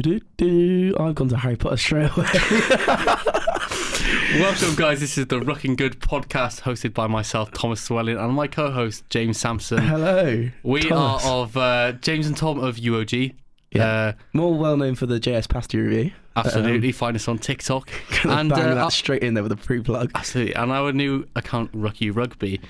I've gone to Harry Potter straight away. Welcome, guys. This is the Rucking Good podcast hosted by myself, Thomas Swelling, and my co-host, James Sampson. Hello. We Thomas. are of James and Tom of UOG. Yeah. More well known for the JS Pasty review. Absolutely. Find us on TikTok. And bang that straight in there with a pre-plug. Absolutely. And our new account, Rucky Rugby.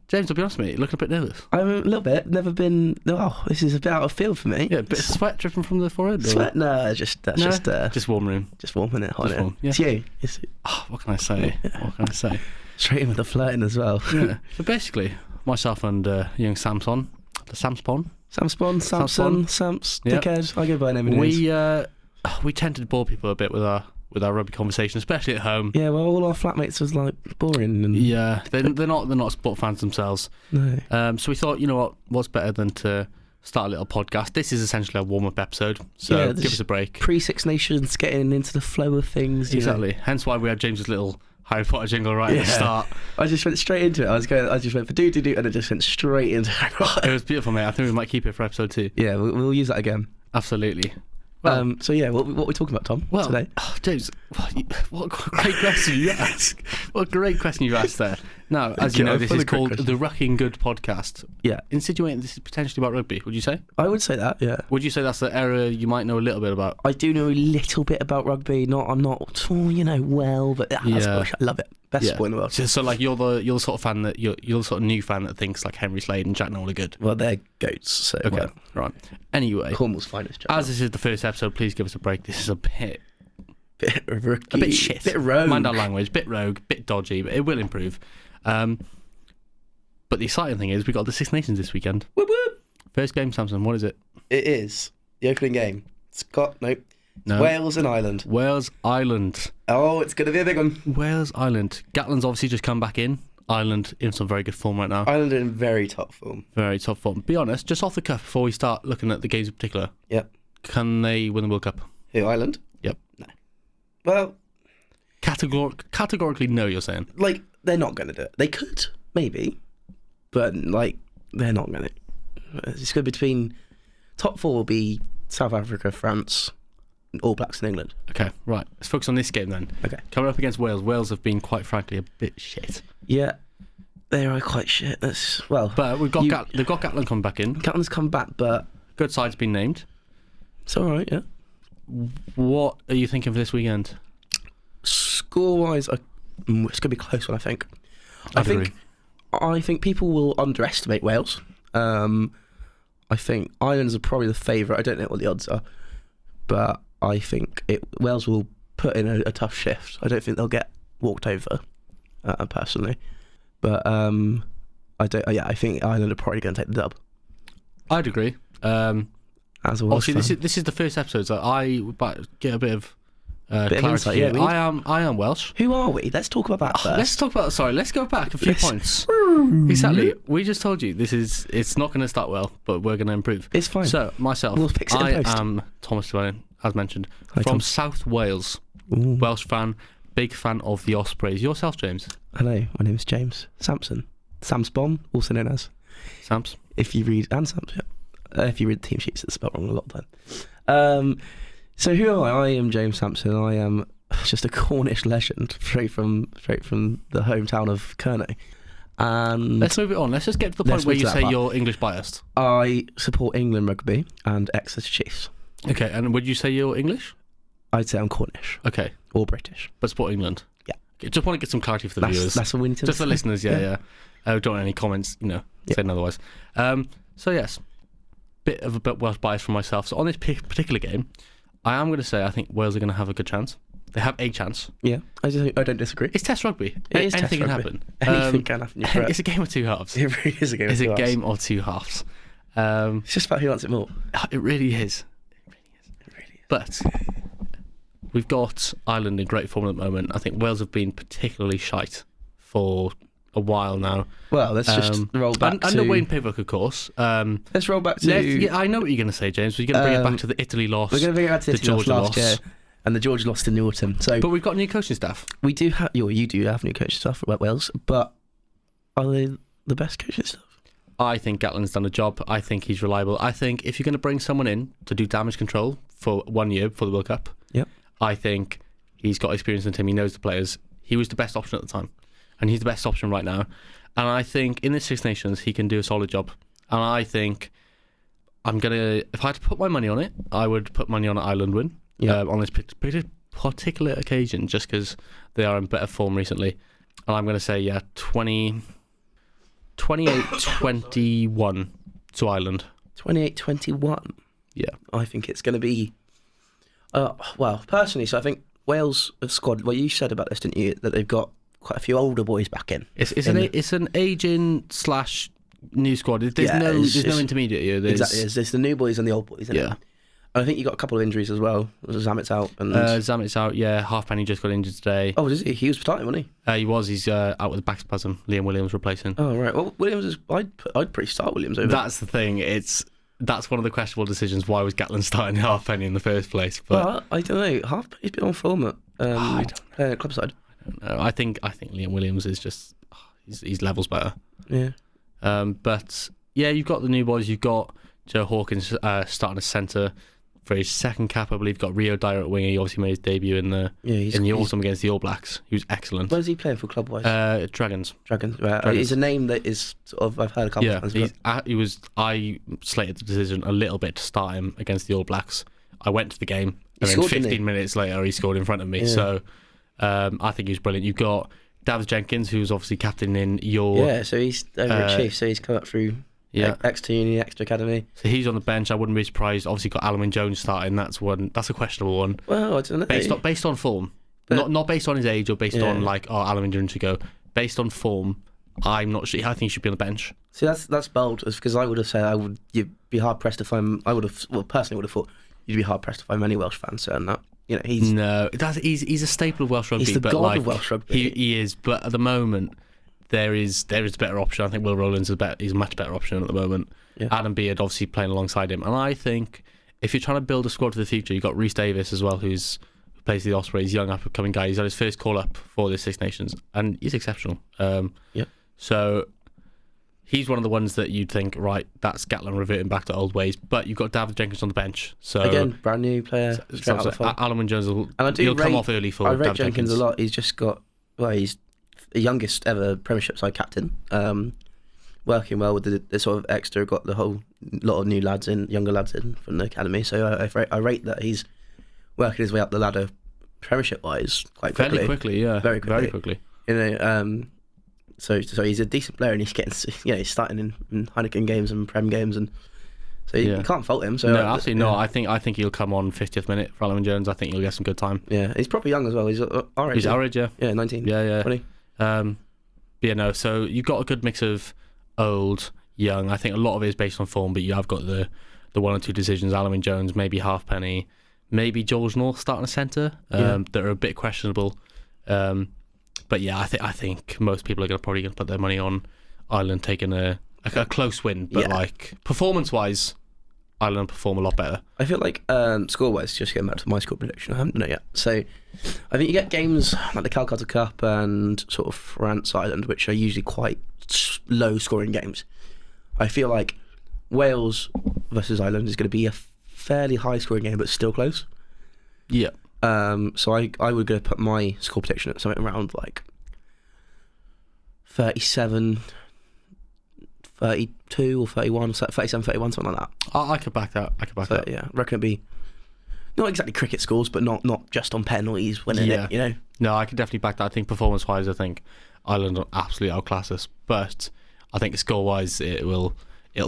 James, I'll be honest with you, you're looking a bit nervous. I'm a little bit. Never been. Oh, this is a bit out of field for me. Yeah, a bit of sweat dripping from the forehead. Sweat? No, just warm room. Just warming it, hot Just it. warm, yeah. It's you. What can I say? What can I say? Straight in with the flirting as well. Yeah. So basically, myself and young Samson, Samps, dickhead. I go by name and names. We tend to bore people a bit with our rugby conversation, especially at home. Yeah, well, all our flatmates was like boring. And yeah, they're not sport fans themselves. No. So we thought, you know what's better than to start a little podcast. This is essentially a warm-up episode, so give us a break. Pre-Six Nations, getting into the flow of things. Exactly. Hence why we had James's little Harry Potter jingle at the start. I just went straight into it. I just went for do, and it just went straight into Harry Potter. It was beautiful, mate. I think we might keep it for episode 2. Yeah, we'll use that again. Absolutely. Well, so yeah, what are we talking about, Tom, today? James, what a great question you ask. What a great question you asked there. Now, as you know, this is called the Rucking Good podcast. Yeah. Insinuating this is potentially about rugby, would you say? I would say that, yeah. Would you say that's the area you might know a little bit about? I do know a little bit about rugby. I'm not, well, but that's I love it. Best sport in the world. So like you're the sort of fan that you're the sort of new fan that thinks like Henry Slade and Jack Noel are good. Well, they're goats. So okay, right. Anyway, Cornwall's finest. Jack as this is the first episode, please give us a break. This is a bit rookie, a bit shit, bit rogue. Mind our language, bit rogue, bit dodgy, but it will improve. But the exciting thing is we got the Six Nations this weekend. Whoop whoop. First game, Samson. What is it? It is the opening game. No. Wales and Ireland. Wales, Ireland. Oh, it's going to be a big one. Wales, Ireland. Gatland's obviously just come back in. Ireland in some very good form right now. Ireland are in very top form. Very top form. Be honest, just off the cuff before we start looking at the games in particular. Yep. Can they win the World Cup? Who, Ireland? Yep. No. Well, categorically no, you're saying? Like, they're not going to do it. They could, maybe. But, like, they're not going to. It's going to be between... Top 4 will be South Africa, France... All Blacks in England. Okay, right. Let's focus on this game then. Okay. Coming up against Wales. Wales have been, quite frankly, a bit shit. Yeah, they are quite shit. But they've got Gatland coming back in. Gatland's come back, but good side's been named. It's all right. Yeah. What are you thinking for this weekend? Score-wise, it's going to be a close one. I think. I think people will underestimate Wales. I think Ireland's are probably the favourite. I don't know what the odds are, but I think Wales will put in a tough shift. I don't think they'll get walked over, personally. But I think Ireland are probably going to take the dub. I'd agree. As a Welsh obviously, this is the first episode, so I get a bit of clarity. Insight, yeah, I am Welsh. Who are we? Let's talk about that first. Let's go back a few points. Exactly. We just told you it's not going to start well, but we're going to improve. It's fine. So myself, we'll fix it in post. I am Thomas Dwelling, as mentioned, Hi, from Tom. South Wales. Ooh. Welsh fan, big fan of the Ospreys. Yourself, James? Hello, my name is James Sampson. Samspon, also known as. Samps. If you read if you read the team sheets, it's spelled wrong a lot of time. So who am I? I am James Sampson. I am just a Cornish legend, straight from the hometown of Kernow. And let's move it on. Let's just get to the point where you say you're English biased. I support England rugby and Exeter Chiefs. Okay, and would you say you're English? I'd say I'm Cornish. Okay. Or British. But support England? Yeah. Okay, just want to get some clarity for the viewers. That's what we need to just the listeners, yeah. Don't want any comments, saying otherwise. So yes, bit Welsh bias from myself. So on this particular game, I am going to say I think Wales are going to have a good chance. They have a chance. Yeah, I don't disagree. It's Test rugby. Anything can happen. Anything can happen. It's a game of two halves. It really is a game. It's a game of two halves. It's just about who wants it more. It really is. But we've got Ireland in great form at the moment. I think Wales have been particularly shite for a while now. Well, let's just roll back to... Under Wayne Pivok, of course. Let's roll back to... I know what you're going to say, James. We're going to bring it back to the Italy loss. We're going to bring it back to the Italy last year. And the Georgia lost in the autumn. But we've got new coaching staff. We do have... You do have new coaching staff at Wales, but are they the best coaching staff? I think Gatland's done a job. I think he's reliable. I think if you're going to bring someone in to do damage control for 1 year for the World Cup, I think he's got experience in the team. He knows the players. He was the best option at the time, and he's the best option right now. And I think in the Six Nations, he can do a solid job. And I think if I had to put my money on it, I would put money on an Ireland win on this particular occasion, just because they are in better form recently. And I'm going to say, 28-21 to Ireland. 28-21? Yeah. I think it's going to be... well, personally, so I think Wales' squad... Well, you said about this, didn't you? That they've got quite a few older boys back in. It's an aging / new squad. There's no intermediate here. Exactly. There's the new boys and the old boys. Yeah. And I think you got a couple of injuries as well. Zamet's out. And Zamet's out, yeah. Halfpenny just got injured today. Oh, is he? He was starting, wasn't he? He was. He's out with a back spasm. Liam Williams replacing. Oh, right. Well, Williams is... I'd pretty start Williams over. That's the thing. That's one of the questionable decisions. Why was Gatland starting Halfpenny in the first place? But I don't know. Halfpenny's been on form at club side. I don't know. I think Liam Williams is just... he's levels better. Yeah. But, yeah, you've got the new boys. You've got Joe Hawkins starting as centre for his second cap, I believe. You've got Rio Dyer at winger. He obviously made his debut in the autumn against the All Blacks. He was excellent. Where's he playing for club-wise? Dragons. Dragons. Right. He's a name that is sort of... I've heard a couple of times. I slated the decision a little bit to start him against the All Blacks. I went to the game, and then 15 minutes later, he scored in front of me. Yeah. So I think he was brilliant. You've got Davis Jenkins, who's obviously captain in your... Yeah, so he's over at Chiefs, so he's come up through... Exeter Uni, Exeter Academy. So he's on the bench. I wouldn't be surprised. Obviously, got Alwyn Jones starting. That's a questionable one. Well, I don't know. Based on form, not based on his age or based on Alwyn Jones should go. Based on form, I'm not sure. I think he should be on the bench. See, that's bold, because I would have said you'd be hard pressed to find. Personally would have thought you'd be hard pressed to find many Welsh fans saying that. He's a staple of Welsh rugby. He's the god of Welsh rugby. He is, but at the moment. There is a better option. I think Will Rowlands is a much better option at the moment. Yeah. Adam Beard obviously playing alongside him. And I think if you're trying to build a squad for the future, you've got Rhys Davis as well, who plays the Ospreys, young up-and-coming guy. He's had his first call-up for the Six Nations, and he's exceptional. So he's one of the ones that you'd think, right, that's Gatland reverting back to old ways. But you've got David Jenkins on the bench. So again, brand new player. Alan Jones he'll come off early for David Jenkins a lot. He's just got... Well, he's... the youngest ever Premiership side captain, working well with the sort of Exeter, got the whole lot of younger lads in from the academy. So I rate that he's working his way up the ladder Premiership wise quite quickly. Fairly quickly, yeah, very quickly. So he's a decent player, and he's getting he's starting in Heineken games and Prem games, and so you can't fault him. So no, absolutely not. I think he'll come on 50th minute for Alwyn Jones. I think he'll get some good time. Yeah, he's probably young as well. He's our age. He's our age, yeah. Yeah, 19. Yeah. 20. So you've got a good mix of old, young. I think a lot of it is based on form, but you have got the one or two decisions. Alwyn Jones, maybe Halfpenny, maybe George North starting a centre that are a bit questionable. But yeah, I think most people are probably going to put their money on Ireland taking a close win. But performance wise, Ireland perform a lot better. I feel like score-wise, just getting back to my score prediction, I haven't done it yet. So I think you get games like the Calcutta Cup and sort of France-Ireland, which are usually quite low-scoring games. I feel like Wales versus Ireland is going to be a fairly high-scoring game, but still close. Yeah. So I would go put my score prediction at something around like 37... 32 or 31, 37, 31, something like that. I could back that. Yeah, I reckon it'd be not exactly cricket scores, but not just on penalties winning it, No, I could definitely back that. I think performance-wise, I think Ireland will absolutely outclass us. But I think score-wise, it'll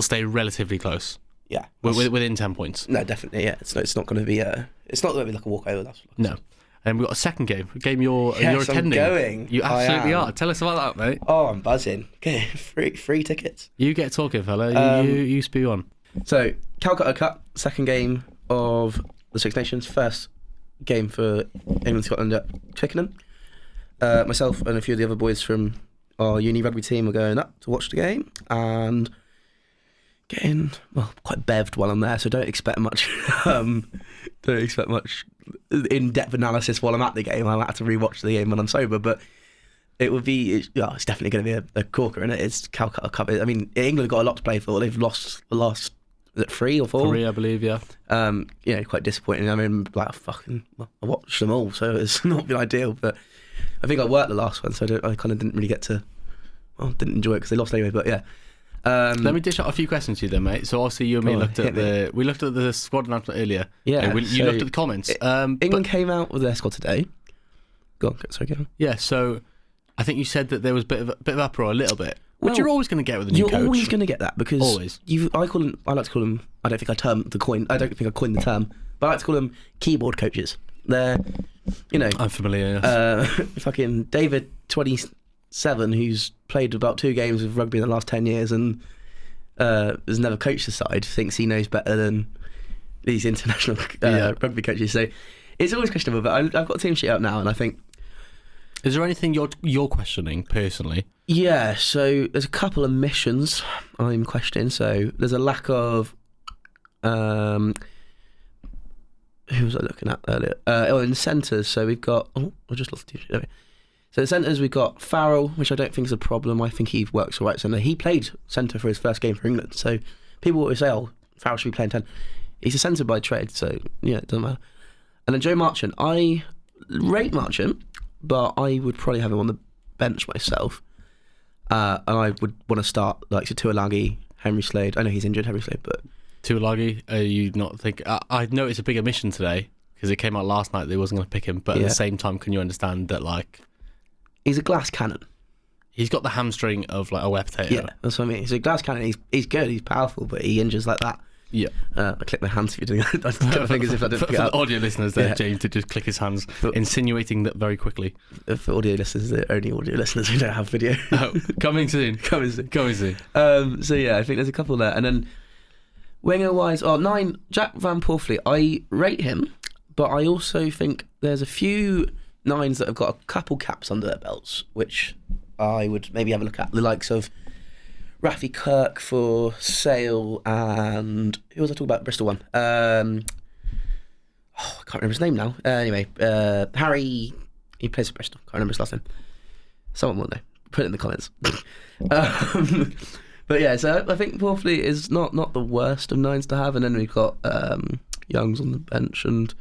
stay relatively close. Yeah. Within 10 points. No, definitely, yeah. It's not going to be like a walkover. That's no. And we've got a second game. A game you're attending. I'm going. You absolutely are. Tell us about that, mate. Oh, I'm buzzing. Okay, free tickets. You get talking, fella. You spew on. So, Calcutta Cup, second game of the Six Nations, first game for England Scotland at Twickenham. Myself and a few of the other boys from our uni rugby team are going up to watch the game and getting quite bevved while I'm there. So don't expect much. Don't expect much in-depth analysis while I'm at the game. I'll have to rewatch the game when I'm sober. But It would be. It's definitely going to be a corker, isn't it? It's Calcutta Cup. I mean, England got a lot to play for. They've lost the last. Is it 3 or 4? 3, I believe. Yeah. Quite disappointing. I mean, like I watched them all, so it's not been ideal. But I think I worked the last one, so I kind of didn't really get to. Well, didn't enjoy it because they lost anyway. But yeah. Let me dish out a few questions to you then, mate. So obviously you and me looked at the squad announcement earlier. Yeah. You looked at the comments. England came out with their squad today. Go on. Yeah. So I think you said that there was a bit of uproar, a little bit. Which you're always going to get with a new coach. You're always going to get that because always. I like to call them. I don't think I coined the term, but I like to call them keyboard coaches. They're, I'm familiar. Yes. Fucking David 27, who's played about 2 games of rugby in the last 10 years and has never coached the side, thinks he knows better than these international rugby coaches. So it's always questionable. But I've got a team sheet up now, and I think. Is there anything you're questioning personally? Yeah, so there's a couple of missions I'm questioning. So there's a lack of who was I looking at earlier? In the centres, so we've got I just lost the team. So the centres, we've got Farrell, which I don't think is a problem. I think he works all right centre. He played centre for his first game for England. So people always say, Farrell should be playing 10. He's a centre by trade, so yeah, it doesn't matter. And then Joe Marchant. I rate Marchant, but I would probably have him on the bench myself. And I would want to start like Tuilagi, Henry Slade. I know he's injured, Henry Slade, but Tuilagi, you not think? I know it's a big omission today because it came out last night they wasn't going to pick him, but at the same time, can you understand that like he's a glass cannon? He's got the hamstring of like a wet potato. Yeah, that's what I mean. He's a glass cannon. He's good. He's powerful, but he injures like that. Yeah. I click my hands if you're doing that. I click my fingers if I didn't pick it up. For audio listeners there, James did just click his hands, insinuating that very quickly. For audio listeners, the only audio listeners who don't have video. Coming soon. So yeah, I think there's a couple there. And then winger-wise, 9, Jack Van Poorfleet. I rate him, but I also think there's a few 9s that have got a couple caps under their belts, which I would maybe have a look at. The likes of Rafi Kirk for Sale, and who was I talking about? Bristol one. I can't remember his name now. Anyway, Harry, he plays for Bristol. Can't remember his last name. Someone will know. Put it in the comments. But yeah, so I think Poorfleet is not the worst of 9s to have, and then we've got Youngs on the bench and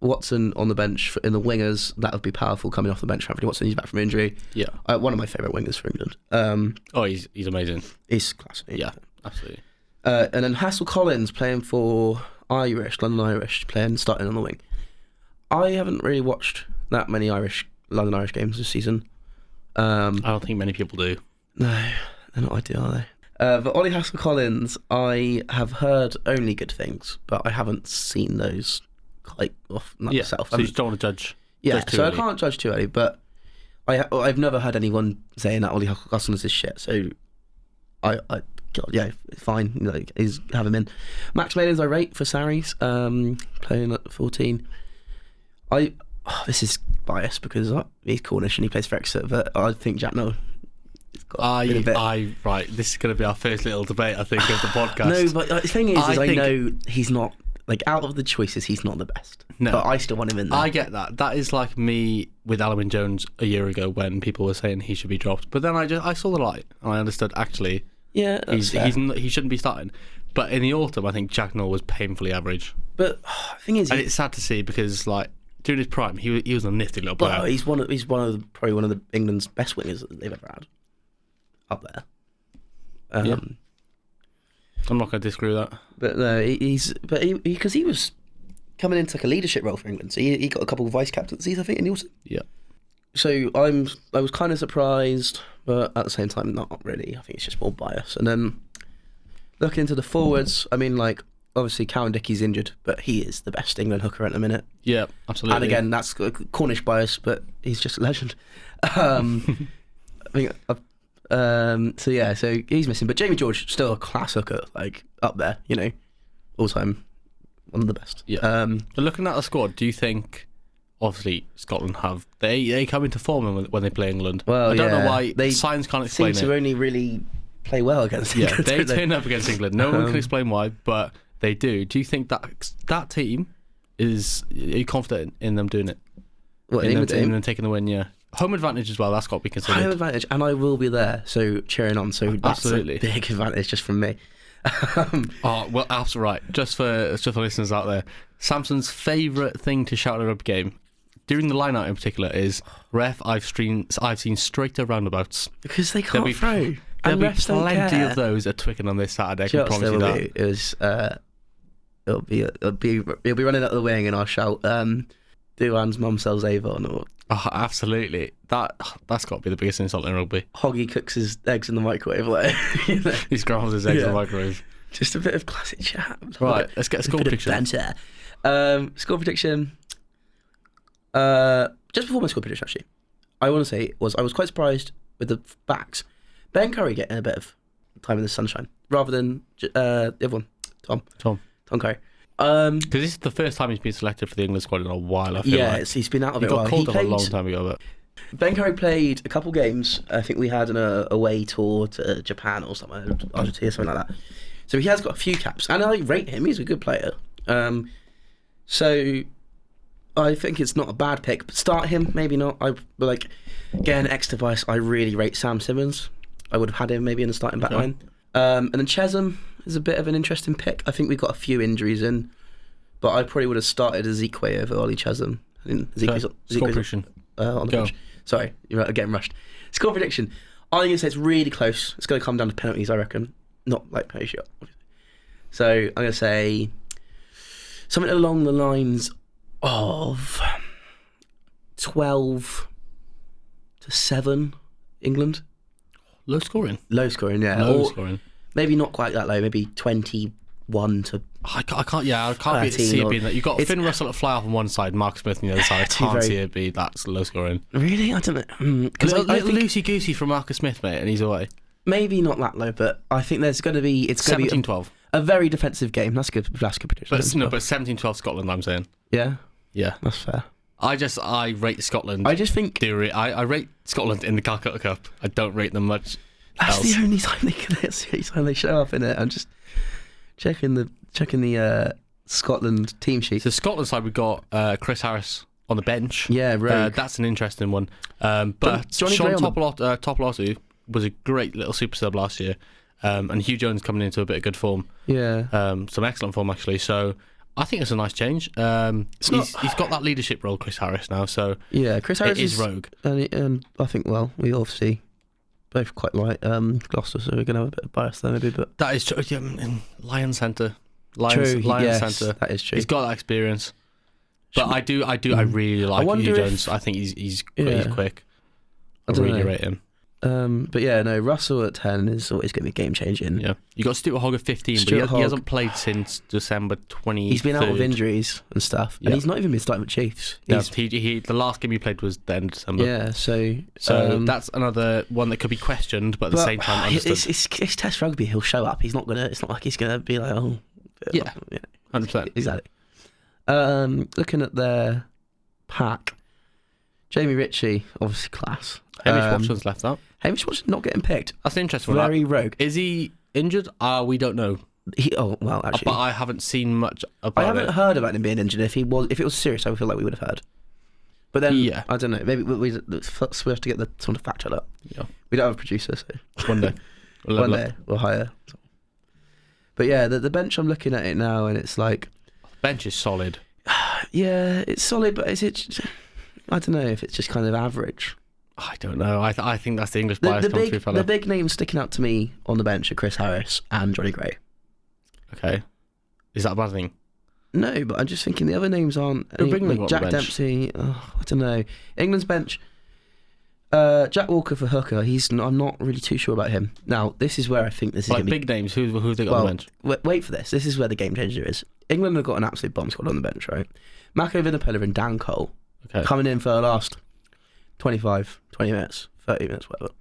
Watson on the bench in the wingers. That would be powerful coming off the bench for Anthony Watson. He's back from injury. Yeah, one of my favourite wingers for England. He's amazing. He's class. Yeah, absolutely. And then Hassel Collins playing for London Irish, starting on the wing. I haven't really watched that many London Irish games this season. I don't think many people do. No, they're not ideal, are they? But Ollie Hassel Collins, I have heard only good things, but I haven't seen those quite off myself. So you just don't want to judge. Yeah, so early. I can't judge too early, but I've never heard anyone saying that Ollie Hassel Collins is shit. So fine. Have him in. Max Malins I rate for Sarries, playing at 14. This is biased because he's Cornish and he plays for Exeter, but I think Jack Noel. Right. This is going to be our first little debate, I think, of the podcast. No, but the thing is I know he's not. Like, out of the choices, he's not the best. No. But I still want him in there. I get that. That is like me with Alwyn Jones a year ago when people were saying he should be dropped. But then I saw the light and I understood, actually, he shouldn't be starting. But in the autumn, I think Jack Noel was painfully average. But the thing is... And it's sad to see because, like, during his prime, he was a nifty little player. He's probably one of the England's best wingers that they've ever had. Up there. Yeah. I'm not going to disagree with that. But no, because he was coming into like a leadership role for England, so he got a couple of vice captaincies, I think, in the autumn. Yeah. So I was kind of surprised, but at the same time, not really. I think it's just more bias. And then looking into the forwards, I mean, like obviously Cowan Dickey's injured, but he is the best England hooker at the minute. Yeah, absolutely. And again, that's Cornish bias, but he's just a legend. I think. So he's missing, but Jamie George still a class hooker, like up there, all time one of the best. Yeah. But looking at the squad, do you think, obviously Scotland they come into form when they play England? Well, I don't know why. Science can't explain it. Seem to only really play well against England. Yeah, they turn up against England. No one can explain why, but they do. Do you think that team are you confident in them doing it? What, in England taking the win? Yeah. Home advantage as well. That's got to be considered. Home advantage, and I will be there, so cheering on. So that's Absolutely. a big advantage just from me. Oh well, absolutely right. Just for listeners out there, Samson's favourite thing to shout at a rugby game during the line out in particular is ref. I've seen straighter roundabouts Because they can't throw. There'll be refs don't plenty care. of those at Twickenham on this Saturday. I can promise you that. It'll be running out of the wing, and I'll shout, Duan's mum sells Avon, or Oh, absolutely. That's got to be the biggest insult in rugby. Hoggy cooks his eggs in the microwave. Like, you know. He scrambles his eggs in the microwave. Just a bit of classic chat. Right, let's get a score prediction. Score prediction. Just before my score prediction, actually, I want to say I was quite surprised with the backs. Ben Curry getting a bit of time in the sunshine rather than the other one, Tom Curry. Because this is the first time he's been selected for the England squad in a while. I feel like. He's been out of it. He got called up a long time ago. But Ben Curry played a couple games. I think we had an away tour to Japan or something, Argentina, something like that. So he has got a few caps, and I rate him. He's a good player. So I think it's not a bad pick. But start him, maybe not. Getting an X device. I really rate Sam Simmons. I would have had him maybe in the starting back line. And then Chesham is a bit of an interesting pick. I think we've got a few injuries in, but I probably would have started Ezekwe over Ollie Chesham. score prediction. On the pitch. Sorry, you're getting rushed. Score prediction. I'm going to say it's really close. It's going to come down to penalties, I reckon. Not like penalty shot. So I'm going to say something along the lines of 12-7 England. Low scoring. Low scoring, yeah. Low scoring. Maybe not quite that low. Maybe 21 to. I can't see it being that. You've got Finn Russell at fly off on one side, Mark Smith on the other side. I can't see it be that's low scoring. Really? I don't know. Because I think loosey goosey from Marcus Smith, mate, and he's away. Maybe not that low, but I think there's going to be 17-12. A very defensive game. That's good. That's good prediction. But 17-12 Scotland. I'm saying. Yeah. Yeah, that's fair. I rate Scotland. I just think I rate Scotland in the Calcutta Cup. I don't rate them much. That's the only time they show up in it. I'm just checking the Scotland team sheet. So Scotland side we've got Chris Harris on the bench. Yeah, rogue. That's an interesting one. But Sean Topolotu was a great little super sub last year, and Hugh Jones coming into a bit of good form. Yeah, some excellent form actually. So I think it's a nice change. He's got that leadership role, Chris Harris now. So yeah, Chris Harris is rogue, and I think we obviously both quite like Gloucester, so we're gonna have a bit of bias there maybe. But that is true. Yeah, in Lions Centre. Centre. That is true. He's got that experience. But I really like Hugh Jones. I think he's quick. I really rate him. But yeah, no, Russell at 10 is always going to be game changing. Yeah, you got Stuart Hogg at 15, but he hasn't played since December 20. He's been out with injuries and stuff, and he's not even been starting with Chiefs. The last game he played was the end of December. Yeah, so that's another one that could be questioned, but at the same time, understood. It's Test rugby. He'll show up. He's not gonna. It's not like he's gonna be like, 100%. Exactly. Looking at their pack, Jamie Ritchie, obviously class. Hamish Watson's left out. Hamish Watson's not getting picked. That's an interesting. Very rogue. Is he injured? We don't know. Actually, but I haven't seen much about it. I haven't heard about him being injured. If it was serious, I would feel like we would have heard. But then, I don't know. Maybe we have to get someone to fact check that. Yeah. We don't have a producer, so one day, we'll hire. But yeah, the bench. I'm looking at it now, and it's like bench is solid. Yeah, it's solid, but is it? I don't know if it's just kind of average. I don't know. I think that's the English bias. The big names sticking out to me on the bench are Chris Harris and Johnny Gray. Okay, is that a bad thing? No, but I'm just thinking the other names aren't. Jack Dempsey. I don't know. England's bench. Jack Walker for hooker. I'm not really too sure about him. Now, this is where I think this is going to be big names. Who have they got on the bench? Wait for this. This is where the game changer is. England have got an absolute bomb squad on the bench, right? Mako Vinopola and Dan Cole coming in for the last 25, 20 minutes, 30 minutes, whatever.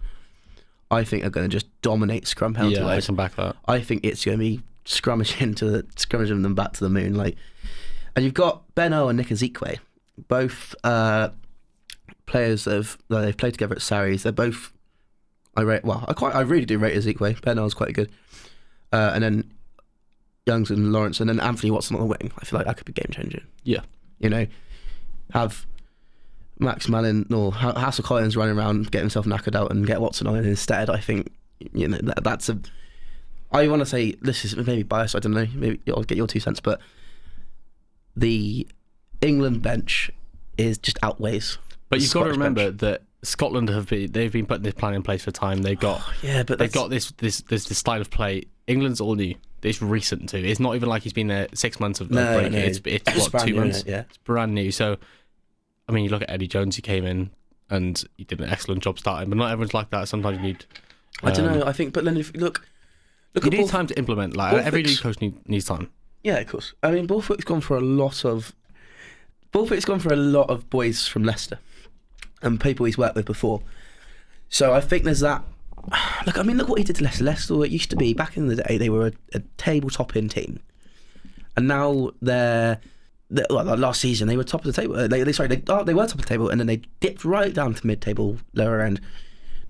I think are going to just dominate scrum penalty. Yeah, I can back that. I think it's going to be scrummaging them back to the moon. And you've got Benno and Nick Ezekwe, both players they've played together at Sarries. They're both I really do rate Ezekwe. Benno's quite good, and then Youngs and Lawrence, and then Anthony Watson on the wing. I feel like that could be game changing. Yeah, have Max Malin or Hassel Collins running around, get himself knackered out and get Watson on instead, I think, that's a... I want to say, this is maybe biased, I don't know, maybe I'll get your 2 cents, but the England bench is just outweighs. But you've got to remember that Scotland they've been putting this plan in place for time. They've got they've got this style of play. England's all new. It's recent too. It's not even like he's been there 6 months of break. No. It's what, 2 months? Yeah. It's brand new. So, I mean, you look at Eddie Jones. He came in and he did an excellent job starting. But not everyone's like that. Sometimes you need. I don't know. I think, but then if you look you need time to implement. Like every new coach needs time. Yeah, of course. I mean, Borthwick's gone for a lot of boys from Leicester and people he's worked with before. So I think there's that. Look what he did to Leicester. Leicester, it used to be, back in the day, they were a table-topping team. And now last season, they were top of the table. They were top of the table, and then they dipped right down to mid-table, lower end.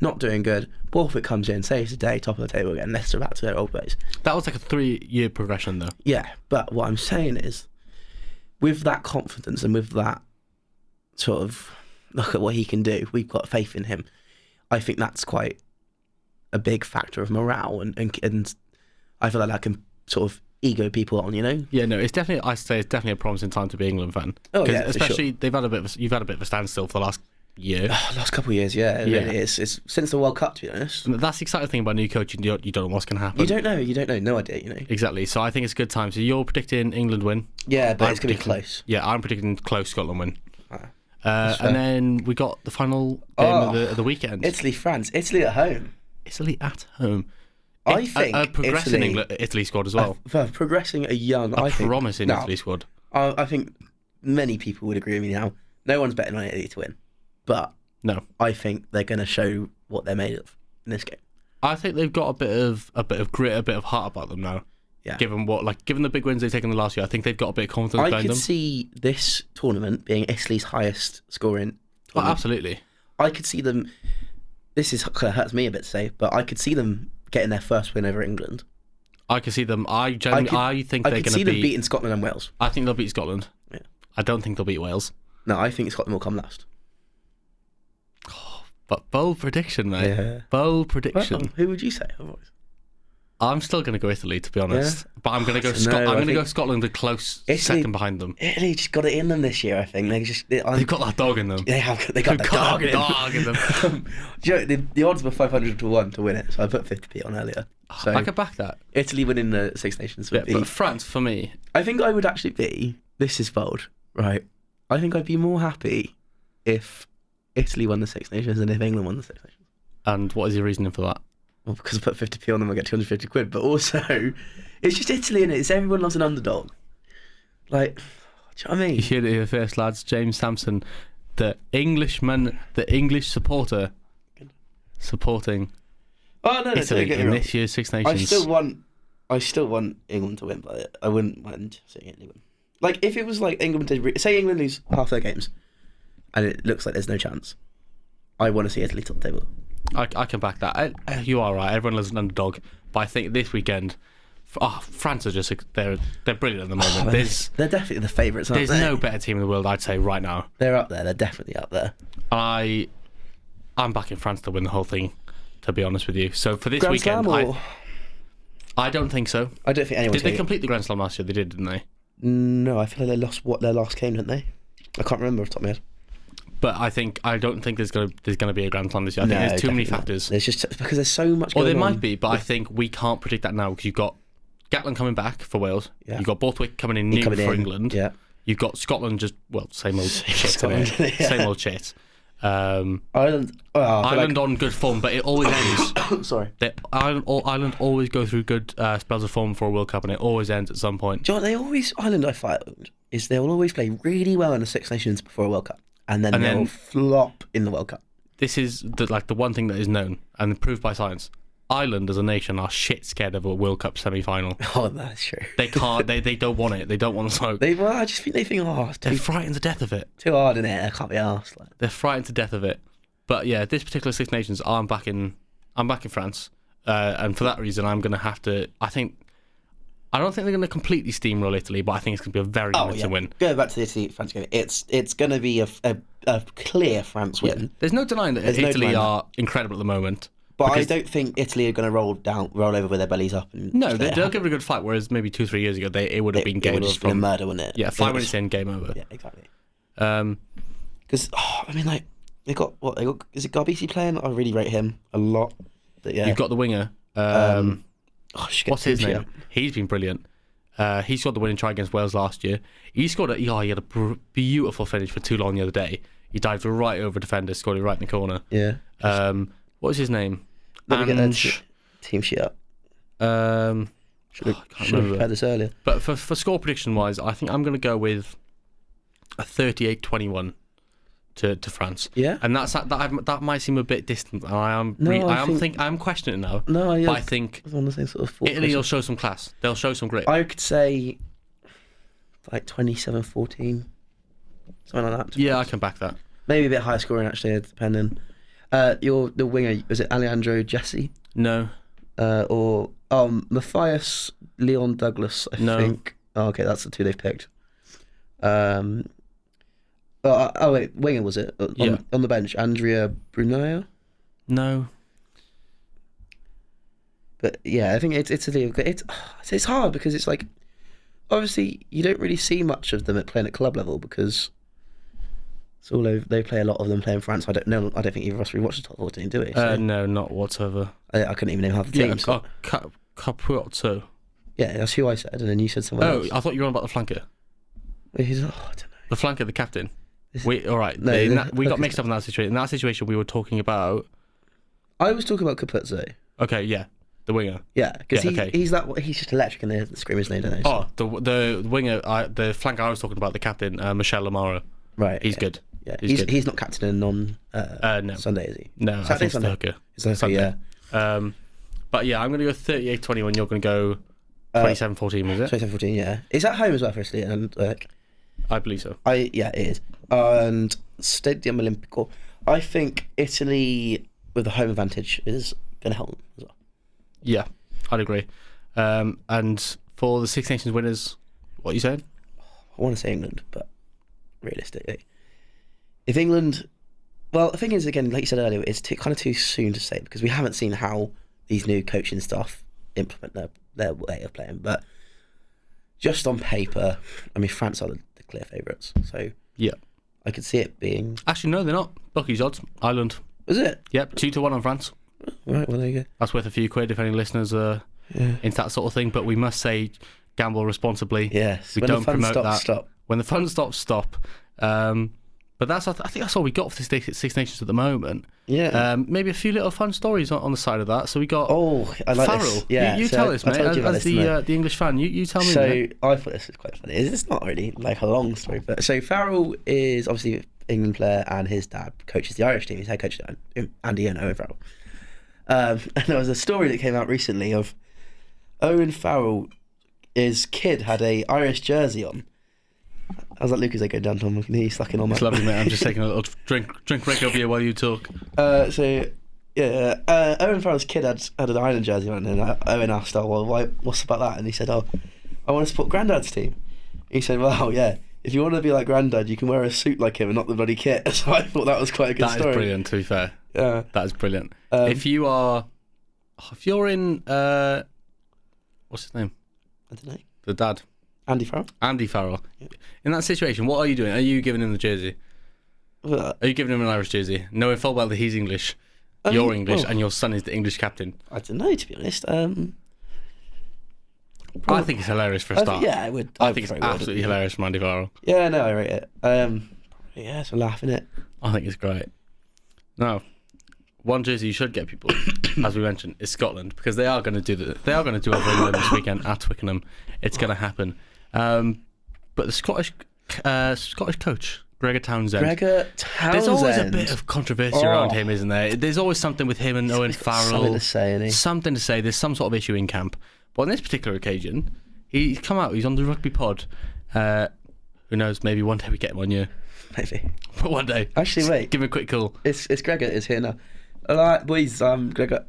Not doing good. Borthwick comes in, saves the day, top of the table again. Leicester back to their old ways. That was like a 3-year progression, though. Yeah, but what I'm saying is, with that confidence and with that sort of, look at what he can do, we've got faith in him. I think that's quite a big factor of morale, and I feel like that can sort of ego people on, Yeah, no, it's definitely a promising time to be an England fan. Oh yeah, especially sure. You've had a bit of a standstill for the last year. Last couple of years, yeah. It really is. It's since the World Cup, to be honest. And that's the exciting thing about new coaching. You don't know what's going to happen. You don't know, no idea, Exactly. So I think it's a good time. So you're predicting England win. Yeah, but it's going to be close. Yeah, I'm predicting close Scotland win. And then we got the final game of the weekend. Italy-France. Italy at home. Italy at home. I think a progressing Italy squad as well. Progressing a promising Italy squad. I think many people would agree with me now. No one's betting on Italy to win, but no, I think they're going to show what they're made of in this game. I think they've got a bit of grit, a bit of heart about them now. Yeah. Given the big wins they've taken the last year, I think they've got a bit of confidence behind them. I could see this tournament being Italy's highest scoring tournament. Oh, absolutely. I could see them. This hurts me a bit to say, but I could see them getting their first win over England. I could see them. I think they're going to see them beating Scotland and Wales. I think they'll beat Scotland. Yeah. I don't think they'll beat Wales. No, I think Scotland will come last. Oh, but bold prediction, mate. Yeah. Bold prediction. Well, who would you say otherwise? I'm still going to go Italy, to be honest. Yeah. But I'm going to go Scotland. I'm going to go Scotland a close second behind them. Italy just got it in them this year, I think. They've got that dog in them. They got the dog in them. Do you know, the odds were 500 to 1 to win it, so I put 50p on earlier. So I could back that. Italy winning the Six Nations would be... But France, for me... I think I would actually be... This is bold, right? I think I'd be more happy if Italy won the Six Nations than if England won the Six Nations. And what is your reasoning for that? Well, because I put 50p on them, I get 250 quid. But also, it's just Italy, innit? It's everyone loves an underdog. Like, do you know what I mean? You heard it here first, lads. James Sampson, the Englishman, the English supporter, supporting Italy in this year's Six Nations. I still want England to win, but I wouldn't mind seeing Italy win. Like, if it was like England did, say England lose half their games, and it looks like there's no chance, I want to see Italy top the table. I can back that. You are right. Everyone loves an underdog, but I think this weekend, France are just they're brilliant at the moment. They're definitely the favourites. There's no better team in the world, I'd say, right now. They're up there. They're definitely up there. I'm backing France to win the whole thing, to be honest with you. So for this Grand weekend, Slam I don't think so. I don't think anyone did. They complete the Grand Slam last year? They did, didn't they? No, I feel like they lost their last game, didn't they? I can't remember off the top of my head. But I don't think there's gonna be a Grand Slam this year. I think there's too many factors. There's just because there's so much going on. Or there might be, but I think we can't predict that now because you've got Gatland coming back for Wales. Yeah. You've got Borthwick coming in new for England. Yeah. You've got Scotland same old shit. Yeah. Same old shit. Ireland on good form, but it always ends. Sorry. Ireland always go through good spells of form for a World Cup, and it always ends at some point. Do you know what Ireland I found is they'll always play really well in the Six Nations before a World Cup. And then they'll flop in the World Cup. This is the one thing that is known and proved by science. Ireland as a nation are shit scared of a World Cup semi-final. Oh, that's true. They can't. They don't want it. They don't want to smoke. I just think they think, they're frightened to death of it. Too hard in it. I can't be arsed. They're frightened to death of it. But yeah, this particular Six Nations, I'm back in France, and for that reason, I'm going to have to. I think I don't think they're going to completely steamroll Italy, but I think it's going to be a very convincing win. Going back to the Italy-France game, it's going to be a clear France win. Yeah. There's no denying that Italy are incredible at the moment. But I don't think Italy are going to roll over with their bellies up. No, they'll give it a good fight. Whereas maybe 2-3 years ago, it would have been game over. It would have just been a murder, wouldn't it? Yeah, 5 minutes in, game over. Yeah, exactly. Because they got is it Garbisi playing? I really rate him a lot. But yeah, you've got the winger. What's his name? He's been brilliant. He scored the winning try against Wales last year. He had a beautiful finish for Toulon the other day. He dived right over defenders, scored it right in the corner. Yeah. What was his name? Let me get that team sheet up. Should have prepared this earlier. But for score prediction wise, I think I'm going to go with a 38-21 to France. Yeah. And that might seem a bit distant. I'm questioning it now. No, yeah, but I think on the same sort of Italy will show some class. They'll show some grit. I could say like 27-14, something like that. Yeah, I can back that. Maybe a bit higher scoring actually, depending. The winger, was it Alejandro Jesse? No. Or Matthias Leon Douglas, I think. Oh, okay, that's the two they've picked. Wait, winger was it? On the bench, Andrea Bruneo? No. But yeah, I think it's hard because it's like, obviously you don't really see much of them playing at club level because it's all they play a lot of them play in France. I don't think either of us really watch the top 14, do we? So, no, not whatsoever. I couldn't even name half the teams. Capuozzo. Yeah, that's who I said, and then you said someone else. I thought you were on about the flanker. I don't know. The flanker, the captain. We got mixed up in that situation. In that situation, we were talking about. I was talking about Capuzzo. Okay, yeah, the winger. Yeah, because he's just electric in the scream, isn't he? Don't know, so. Oh, the winger, the flanker I was talking about, the captain, Michel Lamara. Right, he's good. Yeah, he's not captaining on Sunday, is he? No, Saturday, I think Sunday. It's the hooker. Yeah. But yeah, I'm going to go 38-21. You're going to go 27-14, is it? 27-14, yeah. Is that home as well for Italy? And I believe so. Yeah, it is. And Stadium Olimpico. I think Italy with the home advantage is going to help them as well. Yeah, I'd agree. And for the Six Nations winners, what are you saying? I want to say England, but realistically, if England, well, the thing is, again, like you said earlier, it's kind of too soon to say because we haven't seen how these new coaching staff implement their way of playing. But just on paper, I mean, France are the clear favourites. So yeah, I could see it being. Actually, no, they're not. Bucky's odds, Ireland. Is it? Yep, 2-1 on France. Right, well, there you go. That's worth a few quid if any listeners are into that sort of thing. But we must say, gamble responsibly. Yes, we don't promote that. Stop. When the fun stops, stop. But I think that's all we got for the Six Nations at the moment. Yeah. Maybe a few little fun stories on the side of that. So we got. Oh, I like Farrell. This. Yeah. You tell us, mate. As the English fan, you tell me. So I thought this was quite funny. It's not really like a long story, but so Farrell is obviously an England player, and his dad coaches the Irish team. He's head coach Andy and Owen Farrell. And there was a story that came out recently of Owen Farrell. His kid had a Irish jersey on. I was like, Luke, as I go down to him, he's sucking on that. It's lovely, mate. I'm just taking a little drink break over here while you talk. Owen Farrell's kid had an Ireland jersey on, and Owen asked, what's about that? And he said, I want to support Grandad's team. He said, well, yeah, if you want to be like Grandad, you can wear a suit like him and not the bloody kit. So I thought that was quite a good story. That is brilliant, to be fair. Yeah. That is brilliant. If you're in, what's his name? I don't know. The dad. Andy Farrell. Yeah. In that situation, what are you doing? Are you giving him the jersey? Are you giving him an Irish jersey, knowing full well that he's English, you're English, and your son is the English captain? I don't know, to be honest. I think it's hilarious for a start. I would. I think it's absolutely hilarious from Andy Farrell. Yeah, no, I rate it. It's a laugh, innit? I think it's great. Now, one jersey you should get people, as we mentioned, is Scotland, because they are going to do over England this weekend at Twickenham. It's going to happen. But the Scottish coach, Gregor Townsend. There's always a bit of controversy around him, isn't there? There's always something with him and Owen Farrell. Something to say, isn't he? Something to say. There's some sort of issue in camp. But on this particular occasion, he's come out. He's on the rugby pod. Who knows? Maybe one day we get him on you. Maybe. But one day. Actually, wait. Give him a quick call. It's Gregor is here now. All right, boys. Gregor.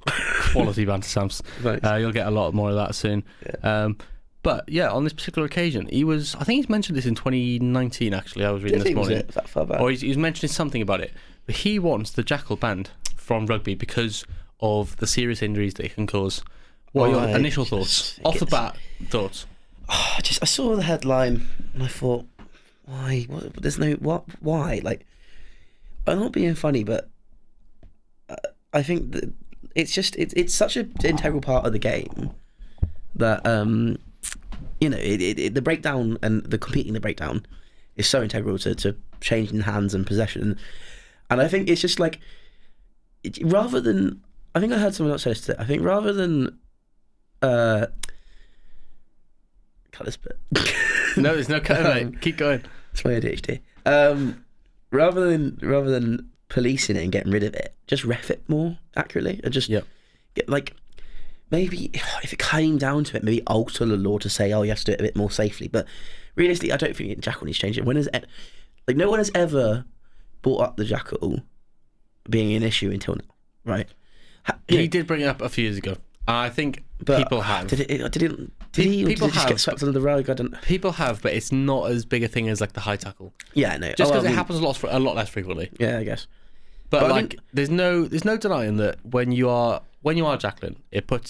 Quality banter, Sams. Thanks. You'll get a lot more of that soon. Yeah. But yeah, on this particular occasion, he was. I think he's mentioned this in 2019. Actually, I was reading this morning. Was that far back? Or he was mentioning something about it. But he wants the jackal banned from rugby because of the serious injuries that it can cause. What are your initial thoughts? Off the bat, thoughts? I saw the headline and I thought, why? There's no what? Why? Like, I'm not being funny, but I think that it's such an integral part of the game that the breakdown and the competing the breakdown is so integral to changing hands and possession, and I think it's just like rather than I think I heard someone else say this today. I think rather than cut this bit. No, there's no cut, mate. Keep going. It's my ADHD. Rather than policing it and getting rid of it, just ref it more accurately and just get like maybe if it came down to it, maybe alter the law to say, oh, you have to do it a bit more safely. But realistically, I don't think jackal needs changing. No one has ever brought up the jackal being an issue until now, right? He did bring it up a few years ago. I think people have. Did he just get swept under the rug? I don't. People have, but it's not as big a thing as like the high tackle. Yeah, no. Just because it happens a lot less frequently. Yeah, I guess. But there's no denying that when you are jackling,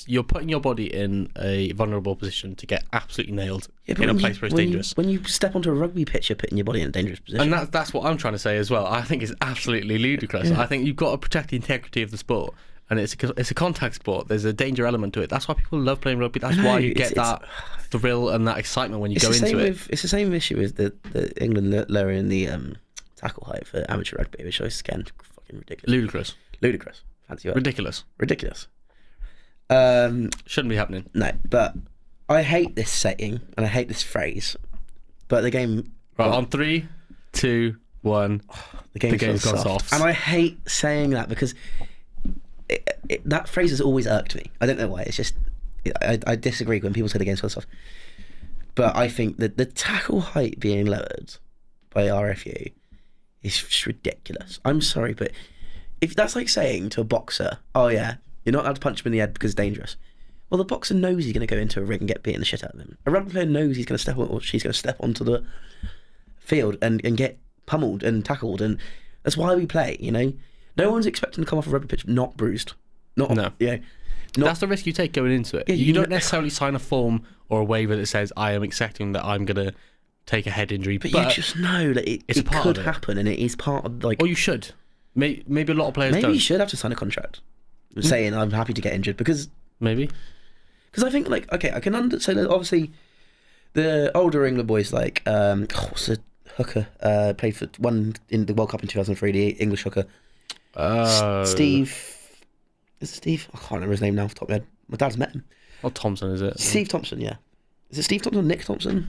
you're putting your body in a vulnerable position to get absolutely nailed in a place where it's dangerous. When you step onto a rugby pitch, you're putting your body in a dangerous position. And that's what I'm trying to say as well. I think it's absolutely ludicrous. Yeah. I think you've got to protect the integrity of the sport. And it's a contact sport. There's a danger element to it. That's why people love playing rugby. That's why you get that thrill and that excitement when you go into it. It's the same issue with the England lowering the tackle height for amateur rugby, which is again fucking ridiculous. Ludicrous. Fancy word. Ridiculous. Shouldn't be happening. No, but I hate this saying and I hate this phrase. But the game. Right, on 3, 2, 1. The game's gone soft. And I hate saying that because. That phrase has always irked me. I don't know why. It's just I disagree when people say the game's gone soft. But I think that the tackle height being lowered by RFU is just ridiculous. I'm sorry, but if that's like saying to a boxer, "Oh yeah, you're not allowed to punch him in the head because it's dangerous." Well, the boxer knows he's going to go into a ring and get beaten the shit out of him. A rugby player knows he's going to step on, or she's going to step onto the field and get pummeled and tackled, and that's why we play. No one's expecting to come off a rugby pitch not bruised. That's the risk you take going into it. Yeah, you don't necessarily sign a form or a waiver that says I am accepting that I'm going to take a head injury. But you just know that it could happen, and it is part of like. Or you should. Maybe a lot of players don't. Maybe you should have to sign a contract saying I'm happy to get injured because I think like okay, I can understand. So obviously, the older England boys like what's the hooker played for one in the World Cup in 2003, the English hooker. Steve. Is it Steve? I can't remember his name now off the top of my head. My dad's met him. Oh, Thompson, is it? Steve Thompson, yeah. Is it Steve Thompson or Nick Thompson?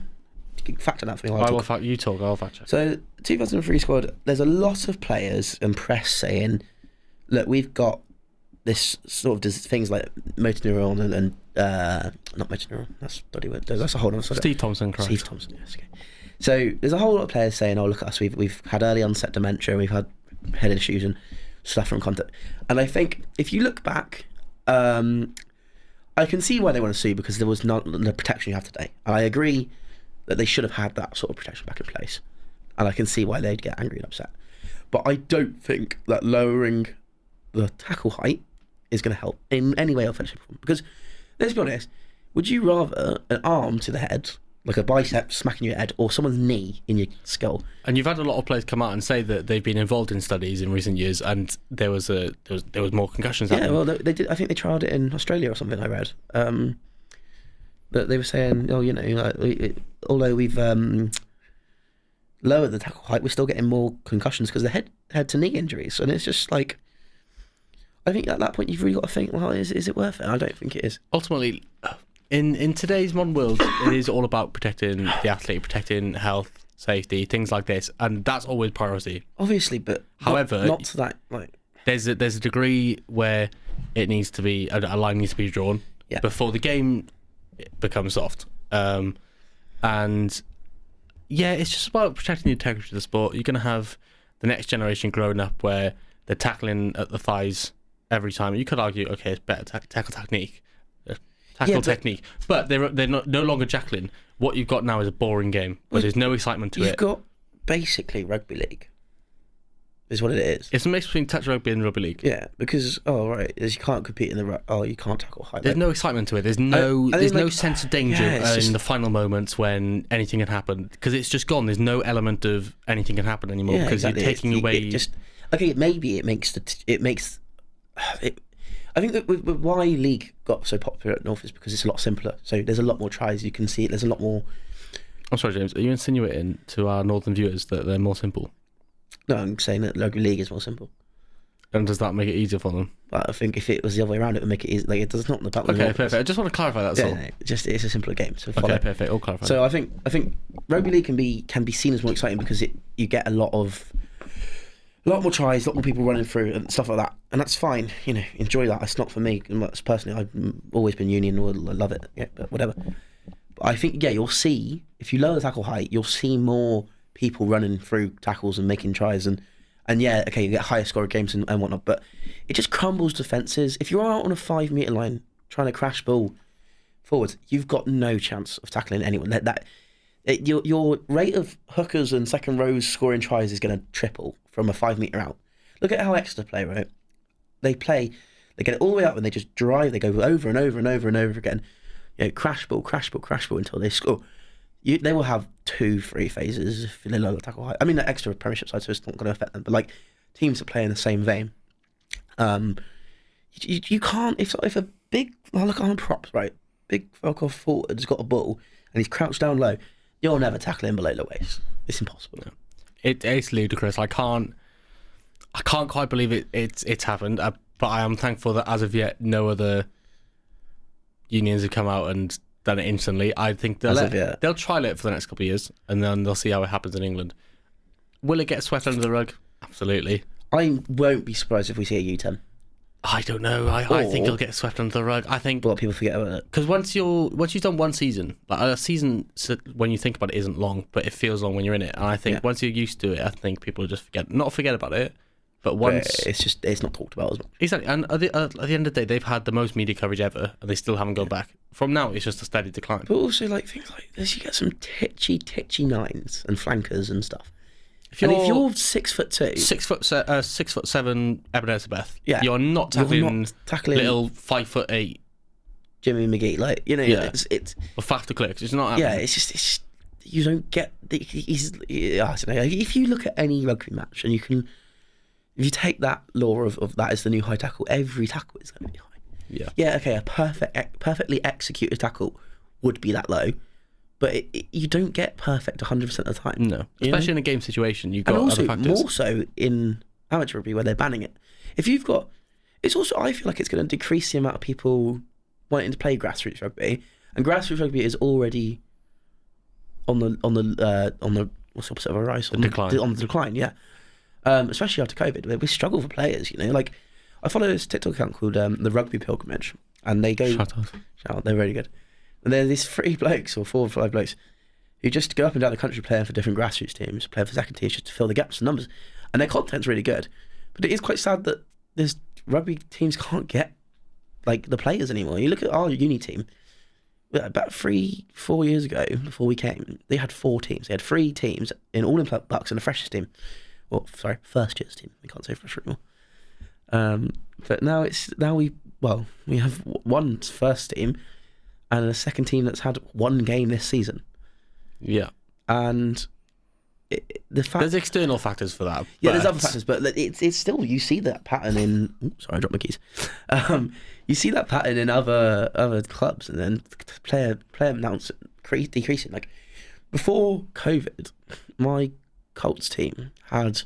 You can fact that for me. I'll fact check. So, 2003 squad, there's a lot of players and press saying, look, we've got this sort of things like motor neuron and not motor neuron, that's bloody word. That's a whole other subject. Steve Thompson, correct. Steve Thompson, yes, okay. So, there's a whole lot of players saying, oh, look at us, we've had early onset dementia, we've had head issues and stuff from contact. And I think if you look back, I can see why they want to sue because there was not the protection you have today. And I agree that they should have had that sort of protection back in place. And I can see why they'd get angry and upset. But I don't think that lowering the tackle height is going to help in any way or shape or form. Because let's be honest, would you rather an arm to the head, like a bicep smacking your head, or someone's knee in your skull? And you've had a lot of players come out and say that they've been involved in studies in recent years, and there was more concussions. Yeah, well, they did. I think they trialed it in Australia or something. I read. But they were saying, although we've lowered the tackle height, we're still getting more concussions because the head to knee injuries, and it's just like. I think at that point you've really got to think, well, is it worth it? I don't think it is. Ultimately, in today's modern world, it is all about protecting the athlete, protecting health, safety, things like this, and that's always priority. Obviously, but however, not to that like. There's a degree where it needs to be a line needs to be drawn before the game becomes soft, and yeah, it's just about protecting the integrity of the sport. You're going to have the next generation growing up where they're tackling at the thighs every time. You could argue, okay, it's better tackle technique. tackle technique. But they're not, no longer Jacqueline. What you've got now is a boring game where there's no excitement to it. You've got basically rugby league. Is what it is. It's a mix between touch rugby and rugby league. Yeah, because you can't compete in the you can't tackle high. There's no excitement to it. There's no sense of danger in the final moments when anything can happen, because it's just gone. There's no element of anything can happen anymore because you're taking away. Maybe it makes I think that with why league got so popular at North is because it's a lot simpler. So there's a lot more tries. You can see it. There's a lot more. I'm sorry, James. Are you insinuating to our northern viewers that they're more simple? No, I'm saying that rugby league is more simple. And does that make it easier for them? But I think if it was the other way around, it would make it easy. Like, it does not about the Okay, perfect. I just want to clarify that. Yeah, no, it's a simpler game. So okay, perfect. All clarified. So I think rugby league can be seen as more exciting because you get a lot more tries, a lot more people running through and stuff like that, and that's fine. You know, enjoy that. It's not for me. Personally, I've always been Union. I love it. Yeah, but whatever. But I think you'll see if you lower the tackle height, you'll see more people running through tackles and making tries and yeah, okay, you get higher score games and whatnot, but it just crumbles defences. If you're out on a 5 metre line trying to crash ball forwards, you've got no chance of tackling anyone. Your rate of hookers and second rows scoring tries is going to triple from a 5 metre out. Look at how Exeter play, right? They get it all the way up and they just drive, they go over and over and over and over again. You know, crash ball until they score. They will have 2-3 phases if they lower the tackle height. I mean, the Extra Premiership side, so it's not going to affect them. But like teams that play in the same vein, you can't. If a big look on props, right? Big fuck off forward's got a ball and he's crouched down low. You'll never tackle him below the waist. It's impossible. No. It's ludicrous. I can't quite believe it's happened. But I am thankful that as of yet, no other unions have come out and done it instantly. I think they'll trial it for the next couple of years and then they'll see how it happens in England. Will it get swept under the rug? Absolutely. I won't be surprised if we see a U10. I don't know. I think it'll get swept under the rug. I think a lot of people forget about it because once you've done one season, like a season, when you think about it, isn't long, but it feels long when you're in it. And I think once you're used to it, I think people just not forget about it. But once it's not talked about as much. Exactly, and at the end of the day, they've had the most media coverage ever, and they still haven't gone back. From now, it's just a steady decline. But also, like things like this, you get some titchy nines and flankers and stuff. If you're 6'2", 6'7", Ebenezer, you're not tackling little 5'8" Jimmy McGee. Like it's or Faf de Klerk. It's not happening. Yeah, it's just you don't get. I don't know. If you look at any rugby match and if you take that law of that as the new high tackle, every tackle is going to be high. Yeah. Yeah. Okay. A perfectly executed tackle would be that low, but you don't get perfect 100% of the time. No, especially in a game situation, you've got other factors. More so in amateur rugby where they're banning it. If you've got, it's also I feel like it's going to decrease the amount of people wanting to play grassroots rugby, and grassroots rugby is already on the what's the opposite of a rise? On the decline. Yeah. Especially after COVID, we struggle for players. Like I follow this TikTok account called the Rugby Pilgrimage, and they go shout out, they're really good. And they're these 3 blokes or 4 or 5 blokes who just go up and down the country playing for different grassroots teams, playing for second teams just to fill the gaps in numbers. And their content's really good, but it is quite sad that there's rugby teams can't get like the players anymore. You look at our uni team. About 3-4 years ago, before we came, they had 4 teams. They had 3 teams in all in Bucks and a freshers team. Well, sorry, first year's team. We can't say fresh anymore. But now we have one first team and a second team that's had 1 game this season. Yeah, and there's external factors for that. Yeah, there's other factors, but it's still you see that pattern in. Sorry, I dropped my keys. You see that pattern in other clubs, and then player amounts decreasing. Like before COVID, my Colts team had,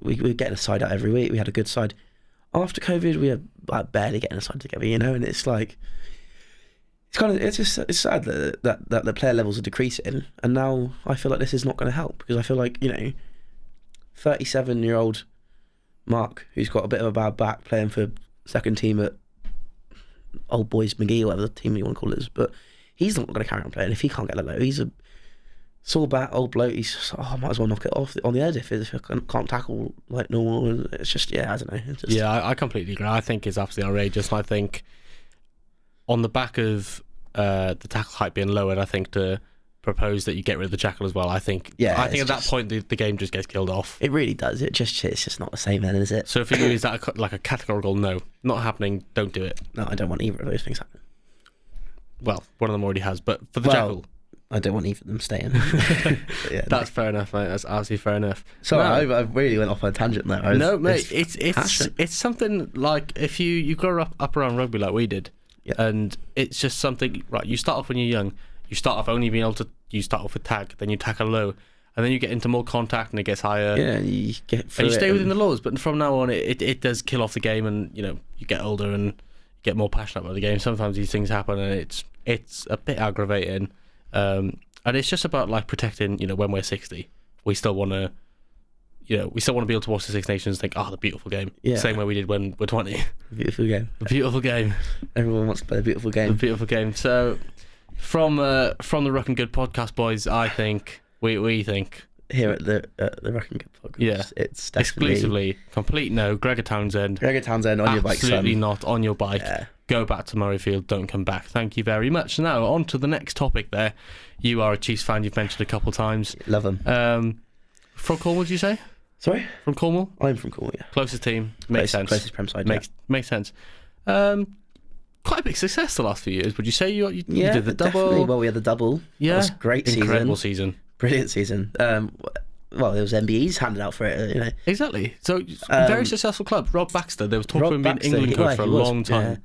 we were getting a side out every week. We had a good side. After COVID, we are barely getting a side together, and it's like it's sad that the player levels are decreasing, and now I feel like this is not going to help because I feel like 37-year-old Mark, who's got a bit of a bad back, playing for second team at Old Boys McGee or whatever the team you want to call it is, but he's not going to carry on playing if he can't get that low. He's a sore back old bloke. He's just, I might as well knock it off on the head if I can't tackle like normal. It's just I don't know. I completely agree. I think it's absolutely outrageous. And I think on the back of the tackle height being lowered, I think to propose that you get rid of the jackal as well. I think at that point the game just gets killed off. It really does. It's just not the same then, is it? So for you, is that like a categorical no? Not happening. Don't do it. No, I don't want either of those things happening. Well, one of them already has, but for the jackal, I don't want either of them staying. That's fair enough, mate. That's absolutely fair enough. Sorry, I really went off on a tangent there. No, mate, it's something like if you grow up around rugby like we did, and it's just something, right, you start off when you're young, you start off only being able to, you start off with tag, then you tackle low, and then you get into more contact and it gets higher. Yeah, you get through and you stay within the laws, but from now on it does kill off the game, and you get older and get more passionate about the game. Sometimes these things happen and it's a bit aggravating. And it's just about like protecting, when we're 60, we still want to, be able to watch the Six Nations and think, the beautiful game. Yeah. Same way we did when we're 20. Beautiful game. The beautiful game. Everyone wants to play a beautiful game. The beautiful game. So from the Rucking Good podcast, boys, I think we think here at the Rucking Good podcast, it's definitely exclusively complete no. Gregor Townsend on your bike, son. Absolutely not on your bike. Yeah. Go back to Murrayfield, don't come back. Thank you very much. Now, on to the next topic there. You are a Chiefs fan, you've mentioned a couple of times. Love them. From Cornwall, did you say? Sorry? From Cornwall? I'm from Cornwall, yeah. Closest team. Makes sense. Closest Prem side, Makes sense. Quite a big success the last few years. Would you say you did the double? Definitely. Well, we had the double. Yeah. That was a great season. Incredible season. Brilliant season. Well, there was MBEs handed out for it, Exactly. So, very successful club. Rob Baxter, there was talk of him being England coach for a long time. Yeah.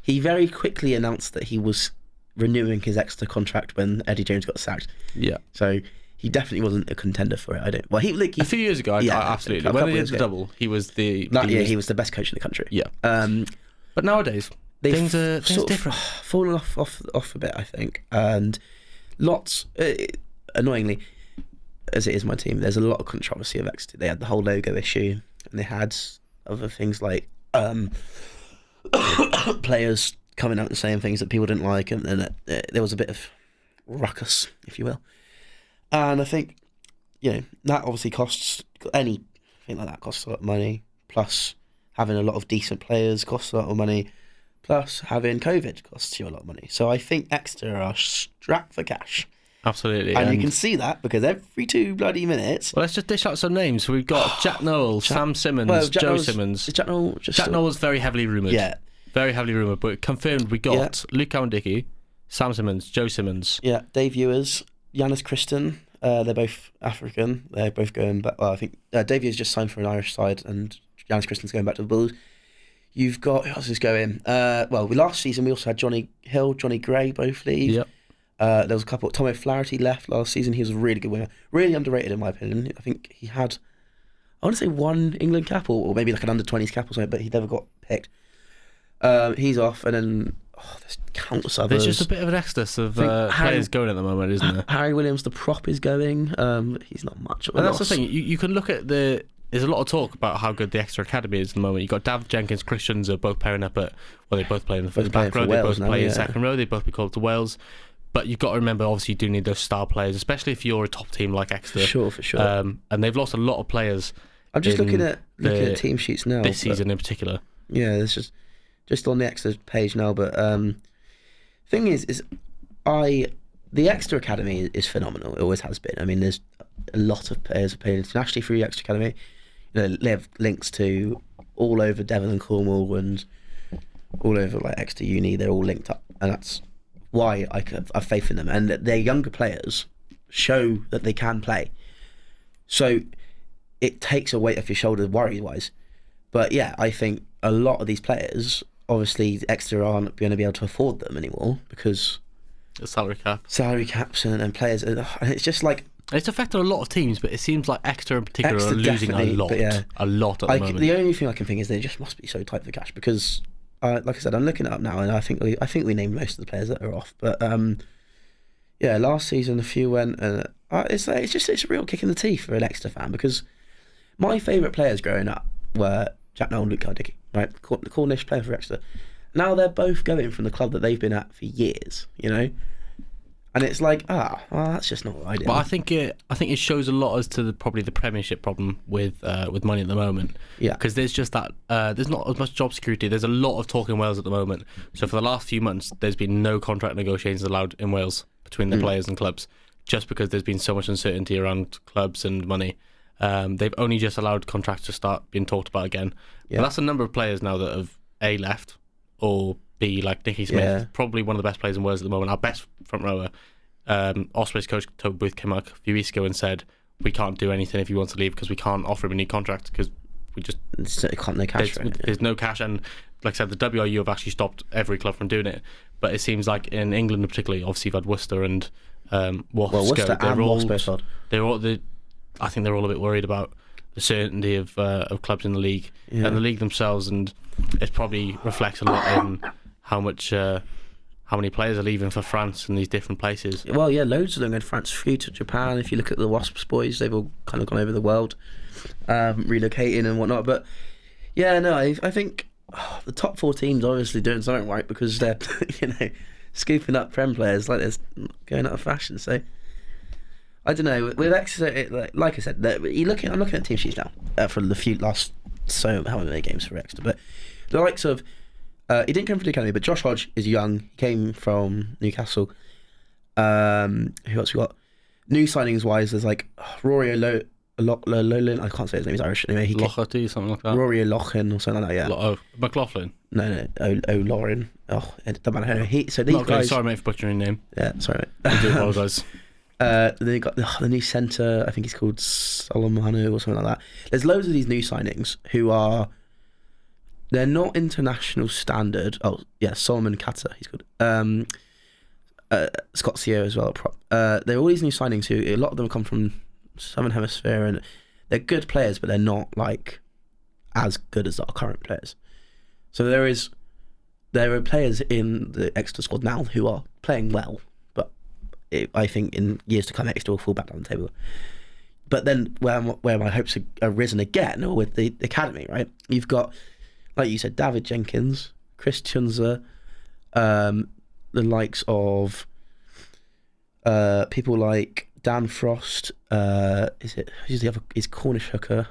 He very quickly announced that he was renewing his extra contract when Eddie Jones got sacked. Yeah. So he definitely wasn't a contender for it. A few years ago, absolutely. When they did the double, he was he was the best coach in the country. Yeah. But nowadays, things are different. Fallen off a bit, I think, and lots. Annoyingly, as it is my team, there's a lot of controversy of Exeter. They had the whole logo issue, and they had other things like players coming out and saying things that people didn't like, and then there was a bit of ruckus, if you will. And I think, that obviously costs, anything like that costs a lot of money, plus having a lot of decent players costs a lot of money, plus having COVID costs you a lot of money. So I think Exeter are strapped for cash. Absolutely. And you can see that because every 2 bloody minutes... Well, let's just dish out some names. So we've got Jack Nowell, Sam Simmons, Joe Simmons. Is Jack Nowell Jack Nowell's very heavily rumoured. Yeah. Very heavily rumoured, but confirmed we got Luke Cowan-Dickey, Sam Simmons, Joe Simmons. Yeah, Dave Ewers, Yanis Christen. They're both African. They're both going back. Well, I think Dave Ewers just signed for an Irish side, and Yanis Christen's going back to the Bulls. You've got, who else is going? Last season we also had Johnny Hill, Johnny Gray both leave. Yep. There was a couple. Tom O'Flaherty left last season. He was a really good winger. Really underrated in my opinion. I think he had, I want to say 1 England cap or maybe like an under-20s cap or something, but he never got picked. He's off, and then there's countless others. There's just a bit of an exodus of players going at the moment, isn't there? Harry Williams, the prop, is going. He's not much of a And loss. that's the thing. You can look at there's a lot of talk about how good the Exeter Academy is at the moment. You've got Dav Jenkins, Christians are both pairing up at, they both play in the back row, they both play in second row, they both be called to Wales. But you've got to remember, obviously, you do need those star players, especially if you're a top team like Exeter. For sure. And they've lost a lot of players. I'm just looking at team sheets now. This season in particular. Yeah, it's just on the Exeter page now. But thing is the Exeter Academy is phenomenal. It always has been. I mean, there's a lot of players who play internationally through the Exeter Academy. They have links to all over Devon and Cornwall and all over like Exeter Uni. They're all linked up, and that's why I have faith in them. And their younger players show that they can play. So it takes a weight off your shoulders worry-wise. But yeah, I think a lot of these players, obviously Exeter aren't going to be able to afford them anymore because the salary caps and players, and it's just like it's affected a lot of teams, but it seems like Exeter in particular are losing a lot at the moment. The only thing I can think is they just must be so tight for cash because like I said, I'm looking it up now, and I think we named most of the players that are off. But last season a few went, and it's a real kick in the teeth for an Exeter fan because my favourite players growing up were Jack Nowell and Luke Cowan-Dickey, right? The Cornish player for Exeter. Now they're both going from the club that they've been at for years, and And it's like, well, that's just not what I do. But I think it shows a lot as to probably the Premiership problem with money at the moment. Yeah. Because there's just that there's not as much job security. There's a lot of talk in Wales at the moment. So for the last few months, there's been no contract negotiations allowed in Wales between the players and clubs, just because there's been so much uncertainty around clubs and money. They've only just allowed contracts to start being talked about again. Yeah. But that's a number of players now that have A, left, or B, like Nicky Smith, probably one of the best players in Wales at the moment, our best front rower. Ospreys coach Toby Booth came out a few weeks ago and said we can't do anything if he wants to leave because we can't offer him a new contract because we just no cash for it. There's no cash, and like I said, the WRU have actually stopped every club from doing it. But it seems like in England particularly, obviously you've had Worcester and Worcester and Wasps. I think they're all a bit worried about the certainty of clubs in the league and the league themselves, and it probably reflects a lot in how many players are leaving for France and these different places. Well, yeah, loads of them go to France, few to Japan. If you look at the Wasps boys, they've all kind of gone over the world, relocating and whatnot. But yeah, no, I think the top 4 teams are obviously doing something right because they're scooping up Prem players like this, going out of fashion. So I don't know. With Exeter, like I said, I'm looking at team sheets now for the last however many games for Exeter, but the likes of. He didn't come from the academy, but Josh Hodge is young. He came from Newcastle. Who else we got? New signings wise, there's like Rory O'Loughlin. I can't say his name. He's Irish anyway. Lochety, something like that. Rory O'Loughlin or something like that. Yeah. McLaughlin. No, O'Loughlin. Oh, it doesn't matter. So these guys. Sorry, mate, for butchering your name. Yeah, sorry, mate. I do apologise. Then you got the new centre. I think he's called Solomonu or something like that. There's loads of these new signings who are. They're not international standard. Oh, yeah, Solomon Kata, he's good. Scott Seo as well. They're all these new signings who, a lot of them come from Southern Hemisphere, and they're good players, but they're not like as good as our current players. So there are players in the Exeter squad now who are playing well, but I think in years to come, Exeter will fall back down the table. But then where my hopes are risen again, or with the academy, right? You've got, like you said, David Jenkins, Chris Chunza, the likes of people like Dan Frost. Who's the other? He's Cornish hooker.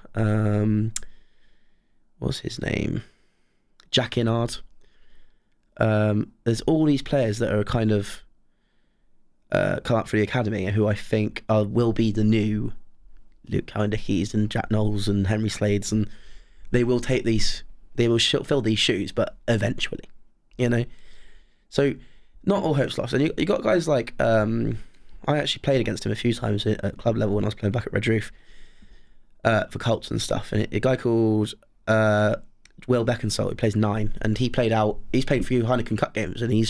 What's his name? Jack Inard. There's all these players that are kind of come up for the academy, who I think will be the new Luke Cowan-Dickies and Jack Knowles and Henry Slades, and they will take these. They will fill these shoes, but eventually, So, not all hope's lost. And you got guys like I actually played against him a few times at club level when I was playing back at Red Roof for Colts and stuff. And a guy called Will Beckinsale, who plays 9, and he's played for a few Heineken Cup games, and he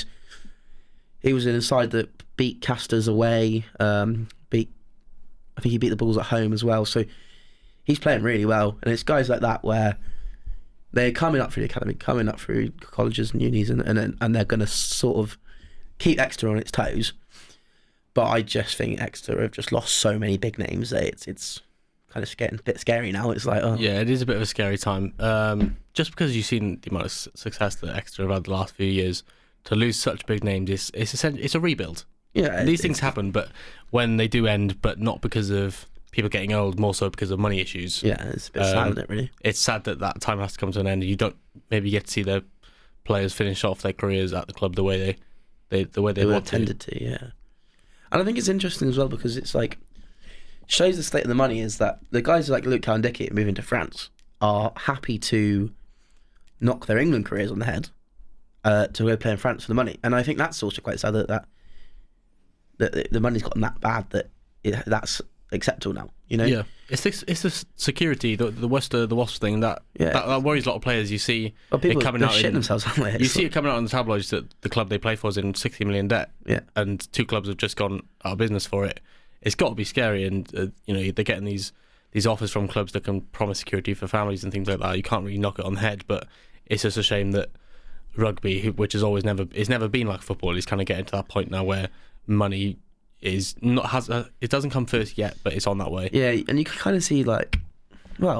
was in a side that beat Casters away. I think he beat the Bulls at home as well. So he's playing really well, and it's guys like that where they're coming up through the academy, coming up through colleges and unis, and they're going to sort of keep Exeter on its toes. But I just think Exeter have just lost so many big names that it's kind of getting a bit scary now. It's like, yeah, it is a bit of a scary time. Just because you've seen the amount of success that Exeter have had the last few years, to lose such big names it's a rebuild. Yeah, these things happen, but when they do end, but not because of people getting old, more so because of money issues. Yeah, it's a bit sad, isn't it, really? It's sad that time has to come to an end, and you don't maybe get to see the players finish off their careers at the club the way they were intended to. Yeah, and I think it's interesting as well because it's like shows the state of the money is that the guys like Luke Cowan-Dickie moving to France are happy to knock their England careers on the head to go play in France for the money, and I think that's also quite sad that the money's gotten that bad that that's acceptable now, Yeah, it's the security, the Wasps thing that worries a lot of players. You see people it coming out shitting themselves, aren't they? You see it coming out in the tabloids that the club they play for is in 60 million debt, and 2 clubs have just gone out of business for it. It's got to be scary, and they're getting these offers from clubs that can promise security for families and things like that. You can't really knock it on the head, but it's just a shame that rugby, which has always never been like football, is kind of getting to that point now where money it doesn't come first yet, but it's on that way. Yeah, and you can kind of see look at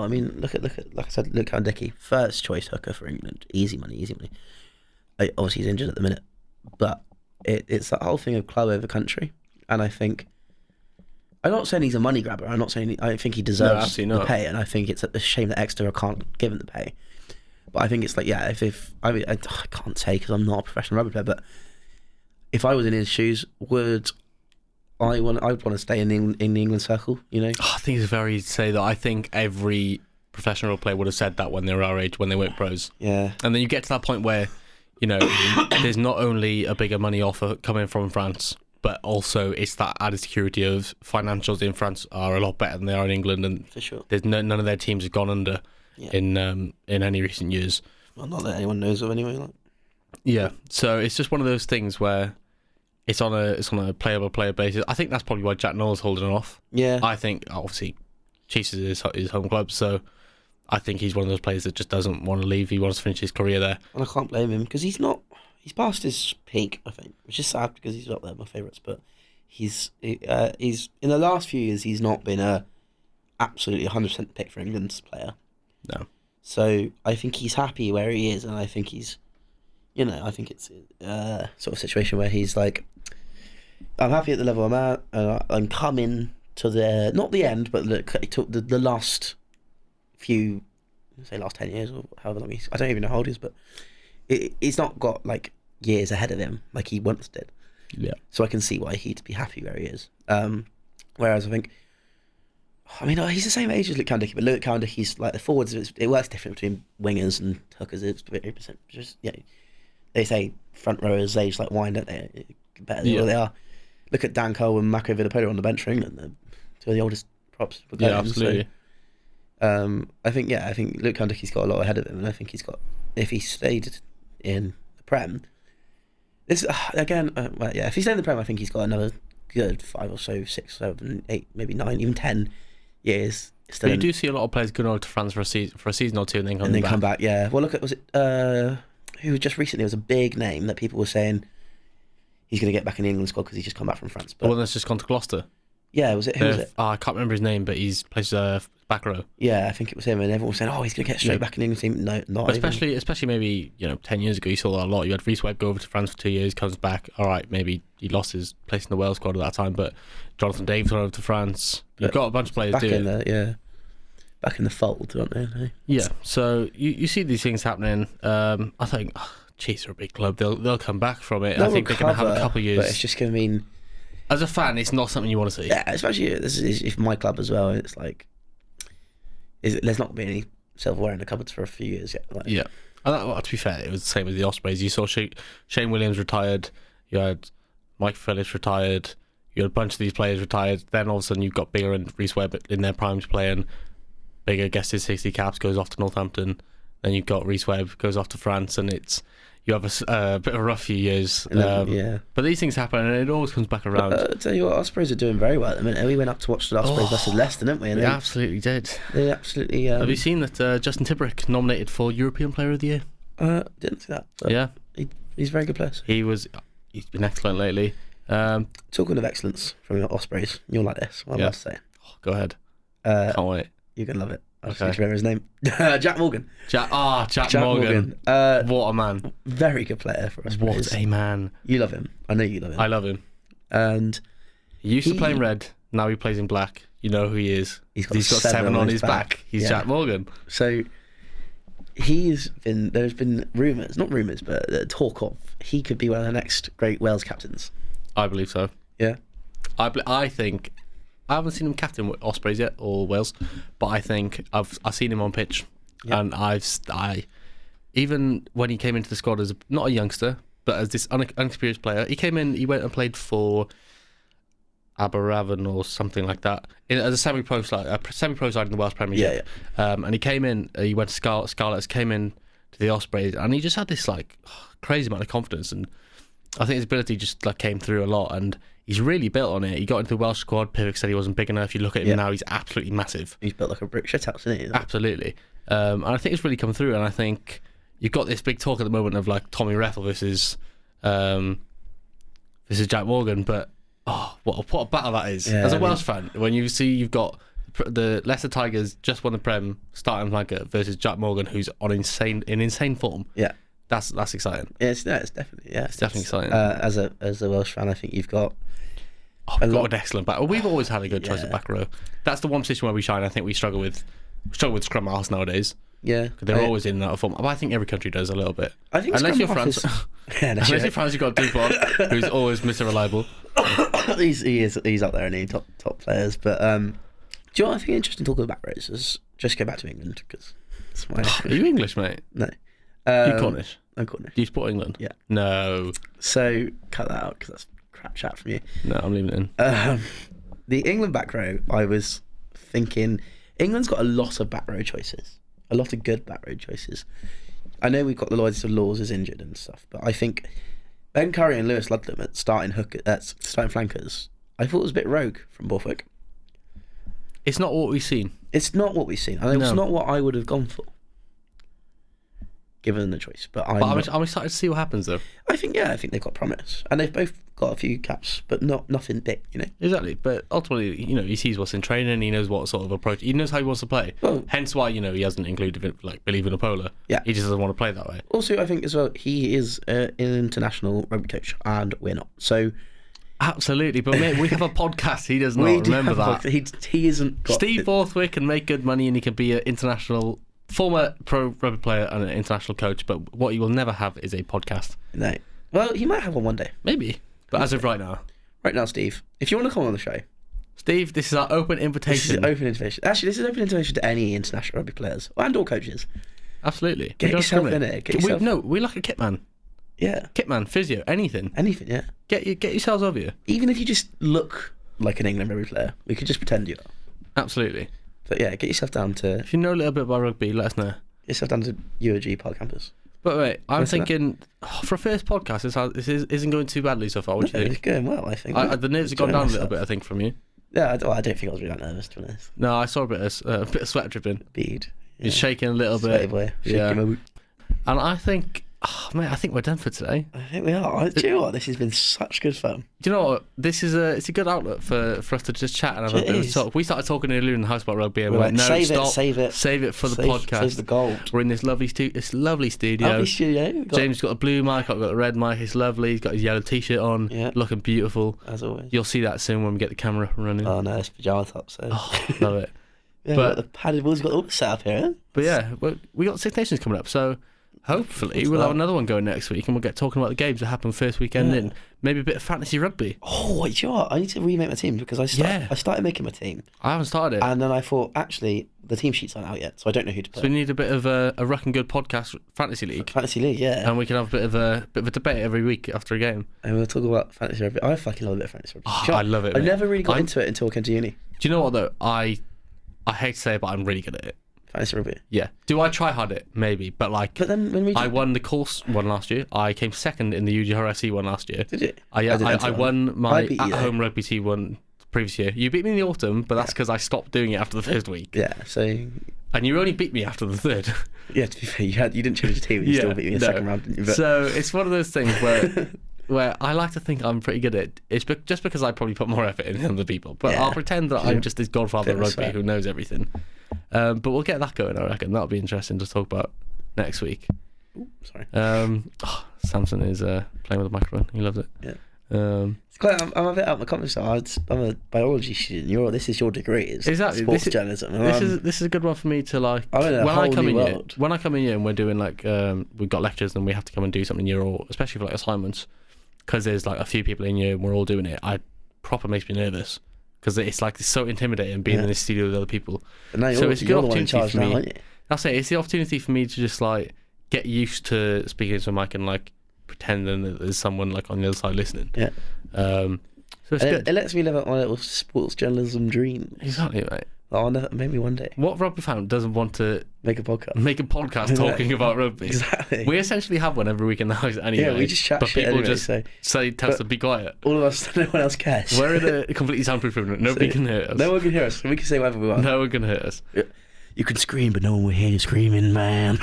like I said, Luke Cowan-Dickie, first choice hooker for England, easy money. Obviously he's injured at the minute, but it's that whole thing of club over country, and I think I'm not saying he's a money grabber. I'm not saying I think he deserves the pay, and I think it's a shame that Exeter can't give him the pay. But I think it's like, yeah, if I mean, I can't say because I'm not a professional rugby player, but if I was in his shoes, would I want to stay in the England circle? You know, I think it's very easy to say that. I think every professional player would have said that when they were our age, when they weren't pros. Yeah. And then you get to that point where, you know, there's not only a bigger money offer coming from France, but also it's that added security of financials in France are a lot better than they are in England, and for sure, there's none of their teams have gone under in any recent years. Well, not that anyone knows of anyway. Like. Yeah, so it's just one of those things where it's on a player by player basis. I think that's probably why Jack Nowell's holding it off. Yeah, I think obviously Chiefs is his home club, so I think he's one of those players that just doesn't want to leave. He wants to finish his career there, and I can't blame him because he's past his peak, I think, which is sad because he's up there, my favourites. But he's in the last few years he's not been a absolutely 100% pick for England's player. No. So I think he's happy where he is, and I think he's, I think it's sort of situation where he's like, I'm happy at the level I'm at, and I'm coming to not the end, but the last few, say last 10 years or however long I don't even know how old he is, but he's not got like years ahead of him like he once did. Yeah. So I can see why he'd be happy where he is. Whereas I think, he's the same age as Luke Cowan-Dickie, but Luke Cowan-Dickie's like the forwards. It works different between wingers and hookers. It's 50%. Just they say front rowers age like wine, don't they? Better than what they are. Look at Dan Cole and Mako Villapolo on the bench for England. They're two of the oldest props. Yeah, absolutely. So, I think Luke Cowan-Dickie's got a lot ahead of him, and I think if he stayed in the Prem, this again, if he stayed in the Prem, I think he's got another good 5 or so, 6, 7, 8, maybe 9, even 10 years. But you do see a lot of players going over to France for a season or two and then come back. Yeah. Well, was it who just recently was a big name that people were saying he's going to get back in the England squad because he's just come back from France. But the one that's just gone to Gloucester. Yeah, was it? Who was it? I can't remember his name, but he's plays back row. Yeah, I think it was him, and everyone was saying, "Oh, he's going to get straight back in the England team." No, not especially maybe 10 years ago, you saw that a lot. You had Reece Webb go over to France for 2 years, comes back. All right, maybe he lost his place in the Wales squad at that time, but Jonathan Davis went over to France. You've got a bunch of players back in the fold, aren't they? Yeah. So you see these things happening. I think Chiefs are a big club. They'll come back from it. I think they're going to have a couple of years. But it's just going to mean, as a fan, it's not something you want to see. Yeah, especially this is my club as well. It's like, there's not going to be any silverware in the cupboards for a few years yet. Like. Yeah. And to be fair, it was the same with the Ospreys. You saw Shane Williams retired. You had Mike Phillips retired. You had a bunch of these players retired. Then all of a sudden you've got Bigger and Reece Webb in their primes playing. Bigger gets his 60 caps, goes off to Northampton. Then you've got Reece Webb, goes off to France, and you have a bit of a rough few years. But these things happen, and it always comes back around. I'll tell you what, Ospreys are doing very well at the minute. We went up to watch the Ospreys versus Leicester, didn't we? And they absolutely did. They absolutely... Have you seen that Justin Tipperick nominated for European Player of the Year? Didn't see that. Yeah. He's a very good player. He's been excellent lately. Talking of excellence from Ospreys, you'll like this. What am I to say? Oh, go ahead. Can't wait. You're going to love it. I just need to remember his name. Jack Morgan. Jack Morgan. What a man. Very good player for us. What a man. You love him. I know you love him. I love him. And he used to play in red. Now he plays in black. You know who he is. He's got 7 on his back. He's Jack Morgan. So there's been rumours, not rumours, but talk of he could be one of the next great Wales captains. I believe so. Yeah. I think... I haven't seen him captain Ospreys yet or Wales, but I think I've seen him on pitch, and I even when he came into the squad as not a youngster, but as this unexperienced player, he came in. He went and played for Aberravon or something like that as a semi-pro side in the Welsh Premiership. And he came in. He went to Scarlets, came in to the Ospreys, and he just had this crazy amount of confidence, and I think his ability just came through a lot, and he's really built on it. He got into the Welsh squad. Pivot said he wasn't big enough. You look at him now; he's absolutely massive. He's built like a brick shithouse, isn't he? Absolutely. And I think it's really come through. And I think you've got this big talk at the moment of Tommy Reffel versus Jack Morgan. But what a battle that is! As a Welsh fan, when you see you've got the Leicester Tigers just won the Prem starting flanker versus Jack Morgan, who's in insane form. Yeah. That's exciting. Yeah, it's definitely it's definitely exciting. As a Welsh fan, I think you've got Oh, we've got an excellent back. We've always had a good choice at back row. That's the one position where we shine. I think we struggle with scrum halves nowadays. Yeah, They're always in and out of form. But I think every country does a little bit. I think unless you're France. Unless you're France, you've got Dupont, who's always Mr. Reliable. he's up there in the top players. But do you know what I think interesting talking about back rows is just go back to England because it's my. Are you English, mate? No. You Cornish? I'm Cornish. Do you support England? Yeah. No. So cut that out because that's crap chat from you. No, I'm leaving it in. The England back row, I was thinking England's got a lot of back row choices, a lot of good back row choices. I know we've got the Lloyds of Laws is injured and stuff, but I think Ben Curry and Lewis Ludlam at starting flankers, I thought it was a bit rogue from Borthwick. It's not what we've seen. It's not what we've seen, and it's not what I would have gone for, given the choice. But I'm excited to see what happens, though. I think they've got promise, and they've both got a few caps, but nothing big, Exactly, but ultimately, he sees what's in training, he knows what sort of approach, he knows how he wants to play. Well, hence why, he hasn't included Billy Vunipola. Yeah. He just doesn't want to play that way. Also, I think as well, he is an international rugby coach, and we're not. So, absolutely, but mate, we have a podcast. He does not remember that. He isn't. Steve Borthwick can make good money, and he can be an international former pro rugby player and an international coach. But what he will never have is a podcast. No. Well, he might have one day. Maybe. But as of right now, Steve, if you want to come on the show, Steve, this is our open invitation. This is open invitation. Actually, this is open invitation to any international rugby players and all coaches. Absolutely. Get yourself in it. We like a kit man. Yeah. Kit man, physio, anything. Anything, yeah. Get yourselves over here. Even if you just look like an England rugby player, we could just pretend you are. Absolutely. But yeah, get yourself down to. If you know a little bit about rugby, let us know. Get yourself down to UOG Park Campus. But wait, I'm thinking for a first podcast, this isn't going too badly so far. What do you think? It's going well, I think. The nerves have gone down a little bit, I think, from you. Yeah, I don't think I was really that nervous, to be honest. No, I saw a bit of sweat dripping. Bead. You're shaking a little bit. Sweaty boy. Shaking my boot. And I think, mate, I think we're done for today. I think we are. Do you know what? This has been such good fun. Do you know what? It's a good outlet for us to just chat and have a bit of talk. We started talking earlier in the house about rugby, and we're like, no, save it for the podcast. Save the gold. We're in this lovely studio. James got a blue mic. I've got a red mic. It's lovely. He's got his yellow t-shirt on, looking beautiful. As always. You'll see that soon when we get the camera running. Oh no, it's pyjama top. So. Love it. Yeah, but the padded walls, got all the set up here. Huh? But yeah, we got Six Nations coming up, so hopefully we'll have another one going next week, and we'll get talking about the games that happen first weekend in. Maybe a bit of fantasy rugby. Oh, wait, you know what? I need to remake my team because I started making my team. I haven't started it. And then I thought, actually, the team sheets aren't out yet, so I don't know who to play. So we need a bit of a Rucking Good podcast fantasy league. Fantasy league, yeah. And we can have a bit of a debate every week after a game. And we'll talk about fantasy rugby. I fucking love a bit of fantasy rugby. Oh, I love it. I never really got into it until I came to uni. Do you know what though? I hate to say it, but I'm really good at it. Fantasy rugby. Yeah. Do I try hard it? Maybe, but then when I won the course one last year. I came second in the UGRSC one last year. Did you? I won my at-home rugby team one previous year. You beat me in the autumn, but that's because I stopped doing it after the first week. Yeah. So. And you only beat me after the third. Yeah. To be fair, you didn't change your team. You still beat me in the second round. Didn't you? But... So it's one of those things where I like to think I'm pretty good at it. It's just because I probably put more effort in than other people. But I'll pretend that I'm just this godfather of rugby who knows everything. But we'll get that going, I reckon. That'll be interesting to talk about next week. Ooh, sorry. Samson is playing with the microphone. He loves it. Yeah. It's quite, I'm a bit out of my comfort zone. I'm a biology student. This is your degree. It's exactly sports journalism. This is a good one for me to like. When I come in here and we're doing like we've got lectures and we have to come and do something in year, or especially for like assignments, because there's like a few people in here and we're all doing it. Proper makes me nervous because it's like it's so intimidating being in this studio with other people. So it's a good opportunity for me. That's it. It's the opportunity for me to just like get used to speaking into a mic and like pretending that there's someone like on the other side listening. Yeah. So it's good. It lets me live out my little sports journalism dream. Exactly, mate. Maybe one day. What rugby fan doesn't want to make a podcast? Make a podcast talking about rugby. Exactly. We essentially have one every week in the house anyway. Yeah, we just chat but shit people anyway, just tell us to be quiet. All of us, no one else cares. We're in a completely soundproof room. Nobody can hear us. No one can hear us. We can say whatever we want. No one can hear us. You can scream, but no one will hear you screaming, man.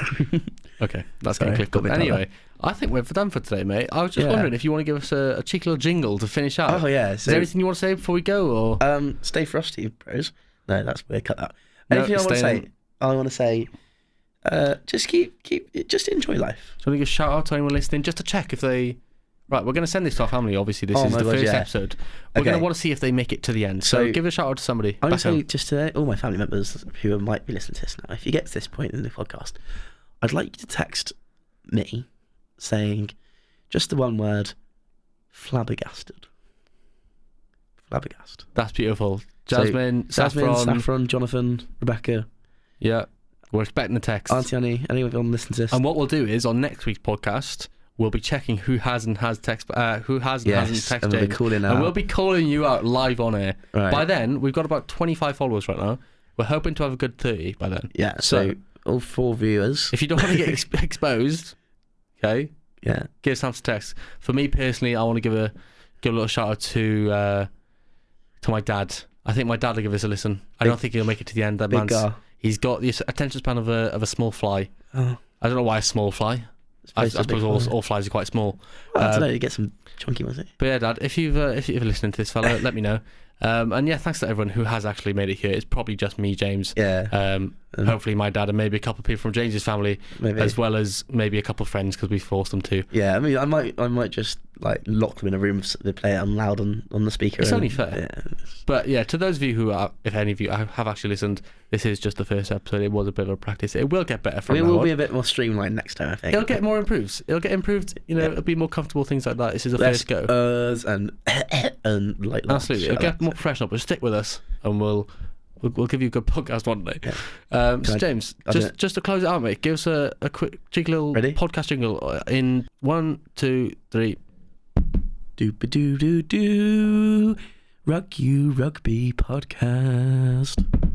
Okay, that's getting clipped up. Anyway, I think we're done for today, mate. I was just wondering if you want to give us a cheeky little jingle to finish out. Oh, yeah. Is there anything you want to say before we go? Or stay frosty, bros. No, that's weird. Cut that. Anything I want to say, just just enjoy life. Do you want to give a shout out to anyone listening, just to check if they Right, we're going to send this to our family. Obviously, this Oh is my the God, first yeah. episode. We're going to want to see if they make it to the end. So give a shout out to somebody. I'm going back to say home. just to all my family members who might be listening to this now, if you get to this point in the podcast, I'd like you to text me saying just the one word, flabbergasted. Flabbergasted. That's beautiful. Jasmine, Saffron, Jonathan, Rebecca. Yeah, we're expecting the text. Auntie Annie, anyone listening to this? And what we'll do is on next week's podcast, we'll be checking who has and hasn't text and we'll be James, calling out. and we'll be calling you out live on air. Right. By then, we've got about 25 followers right now. We're hoping to have a good 30 by then. Yeah. So all 4 viewers. If you don't want to get exposed, okay, Yeah. give us time to text. For me personally, I want to give a little shout out to my dad. I think my dad will give us a listen. I don't think he'll make it to the end. That Big man's guy. he's got the attention span of a small fly. Oh. I don't know why a small fly. I suppose all flies are quite small. Well, I don't know. You get some chunky ones. But yeah, Dad, if you're listening to this fella, let me know. And yeah, thanks to everyone who has actually made it here. It's probably just me, James. Yeah. Hopefully my dad and maybe a couple of people from James's family, Maybe. as well as maybe a couple of friends because we forced them to. Yeah. I mean, I might just like lock them in a room. They play it on loud on the speaker. It's only fair. Yeah. But yeah, to those of you who are, if any of you have actually listened, this is just the first episode. It was a bit of a practice. It will get better from now on. It will be a bit more streamlined next time, I think. It'll get more improved. It'll get improved. It'll be more comfortable, things like that. This is a first go. And like that. Absolutely. It'll get more professional, but stick with us and we'll give you a good podcast one day. Yeah. So James, just to close it out, mate, give us a quick podcast jingle in 1, 2, 3. Doop-a-doo-doo-doo. Ruck You Rugby Podcast.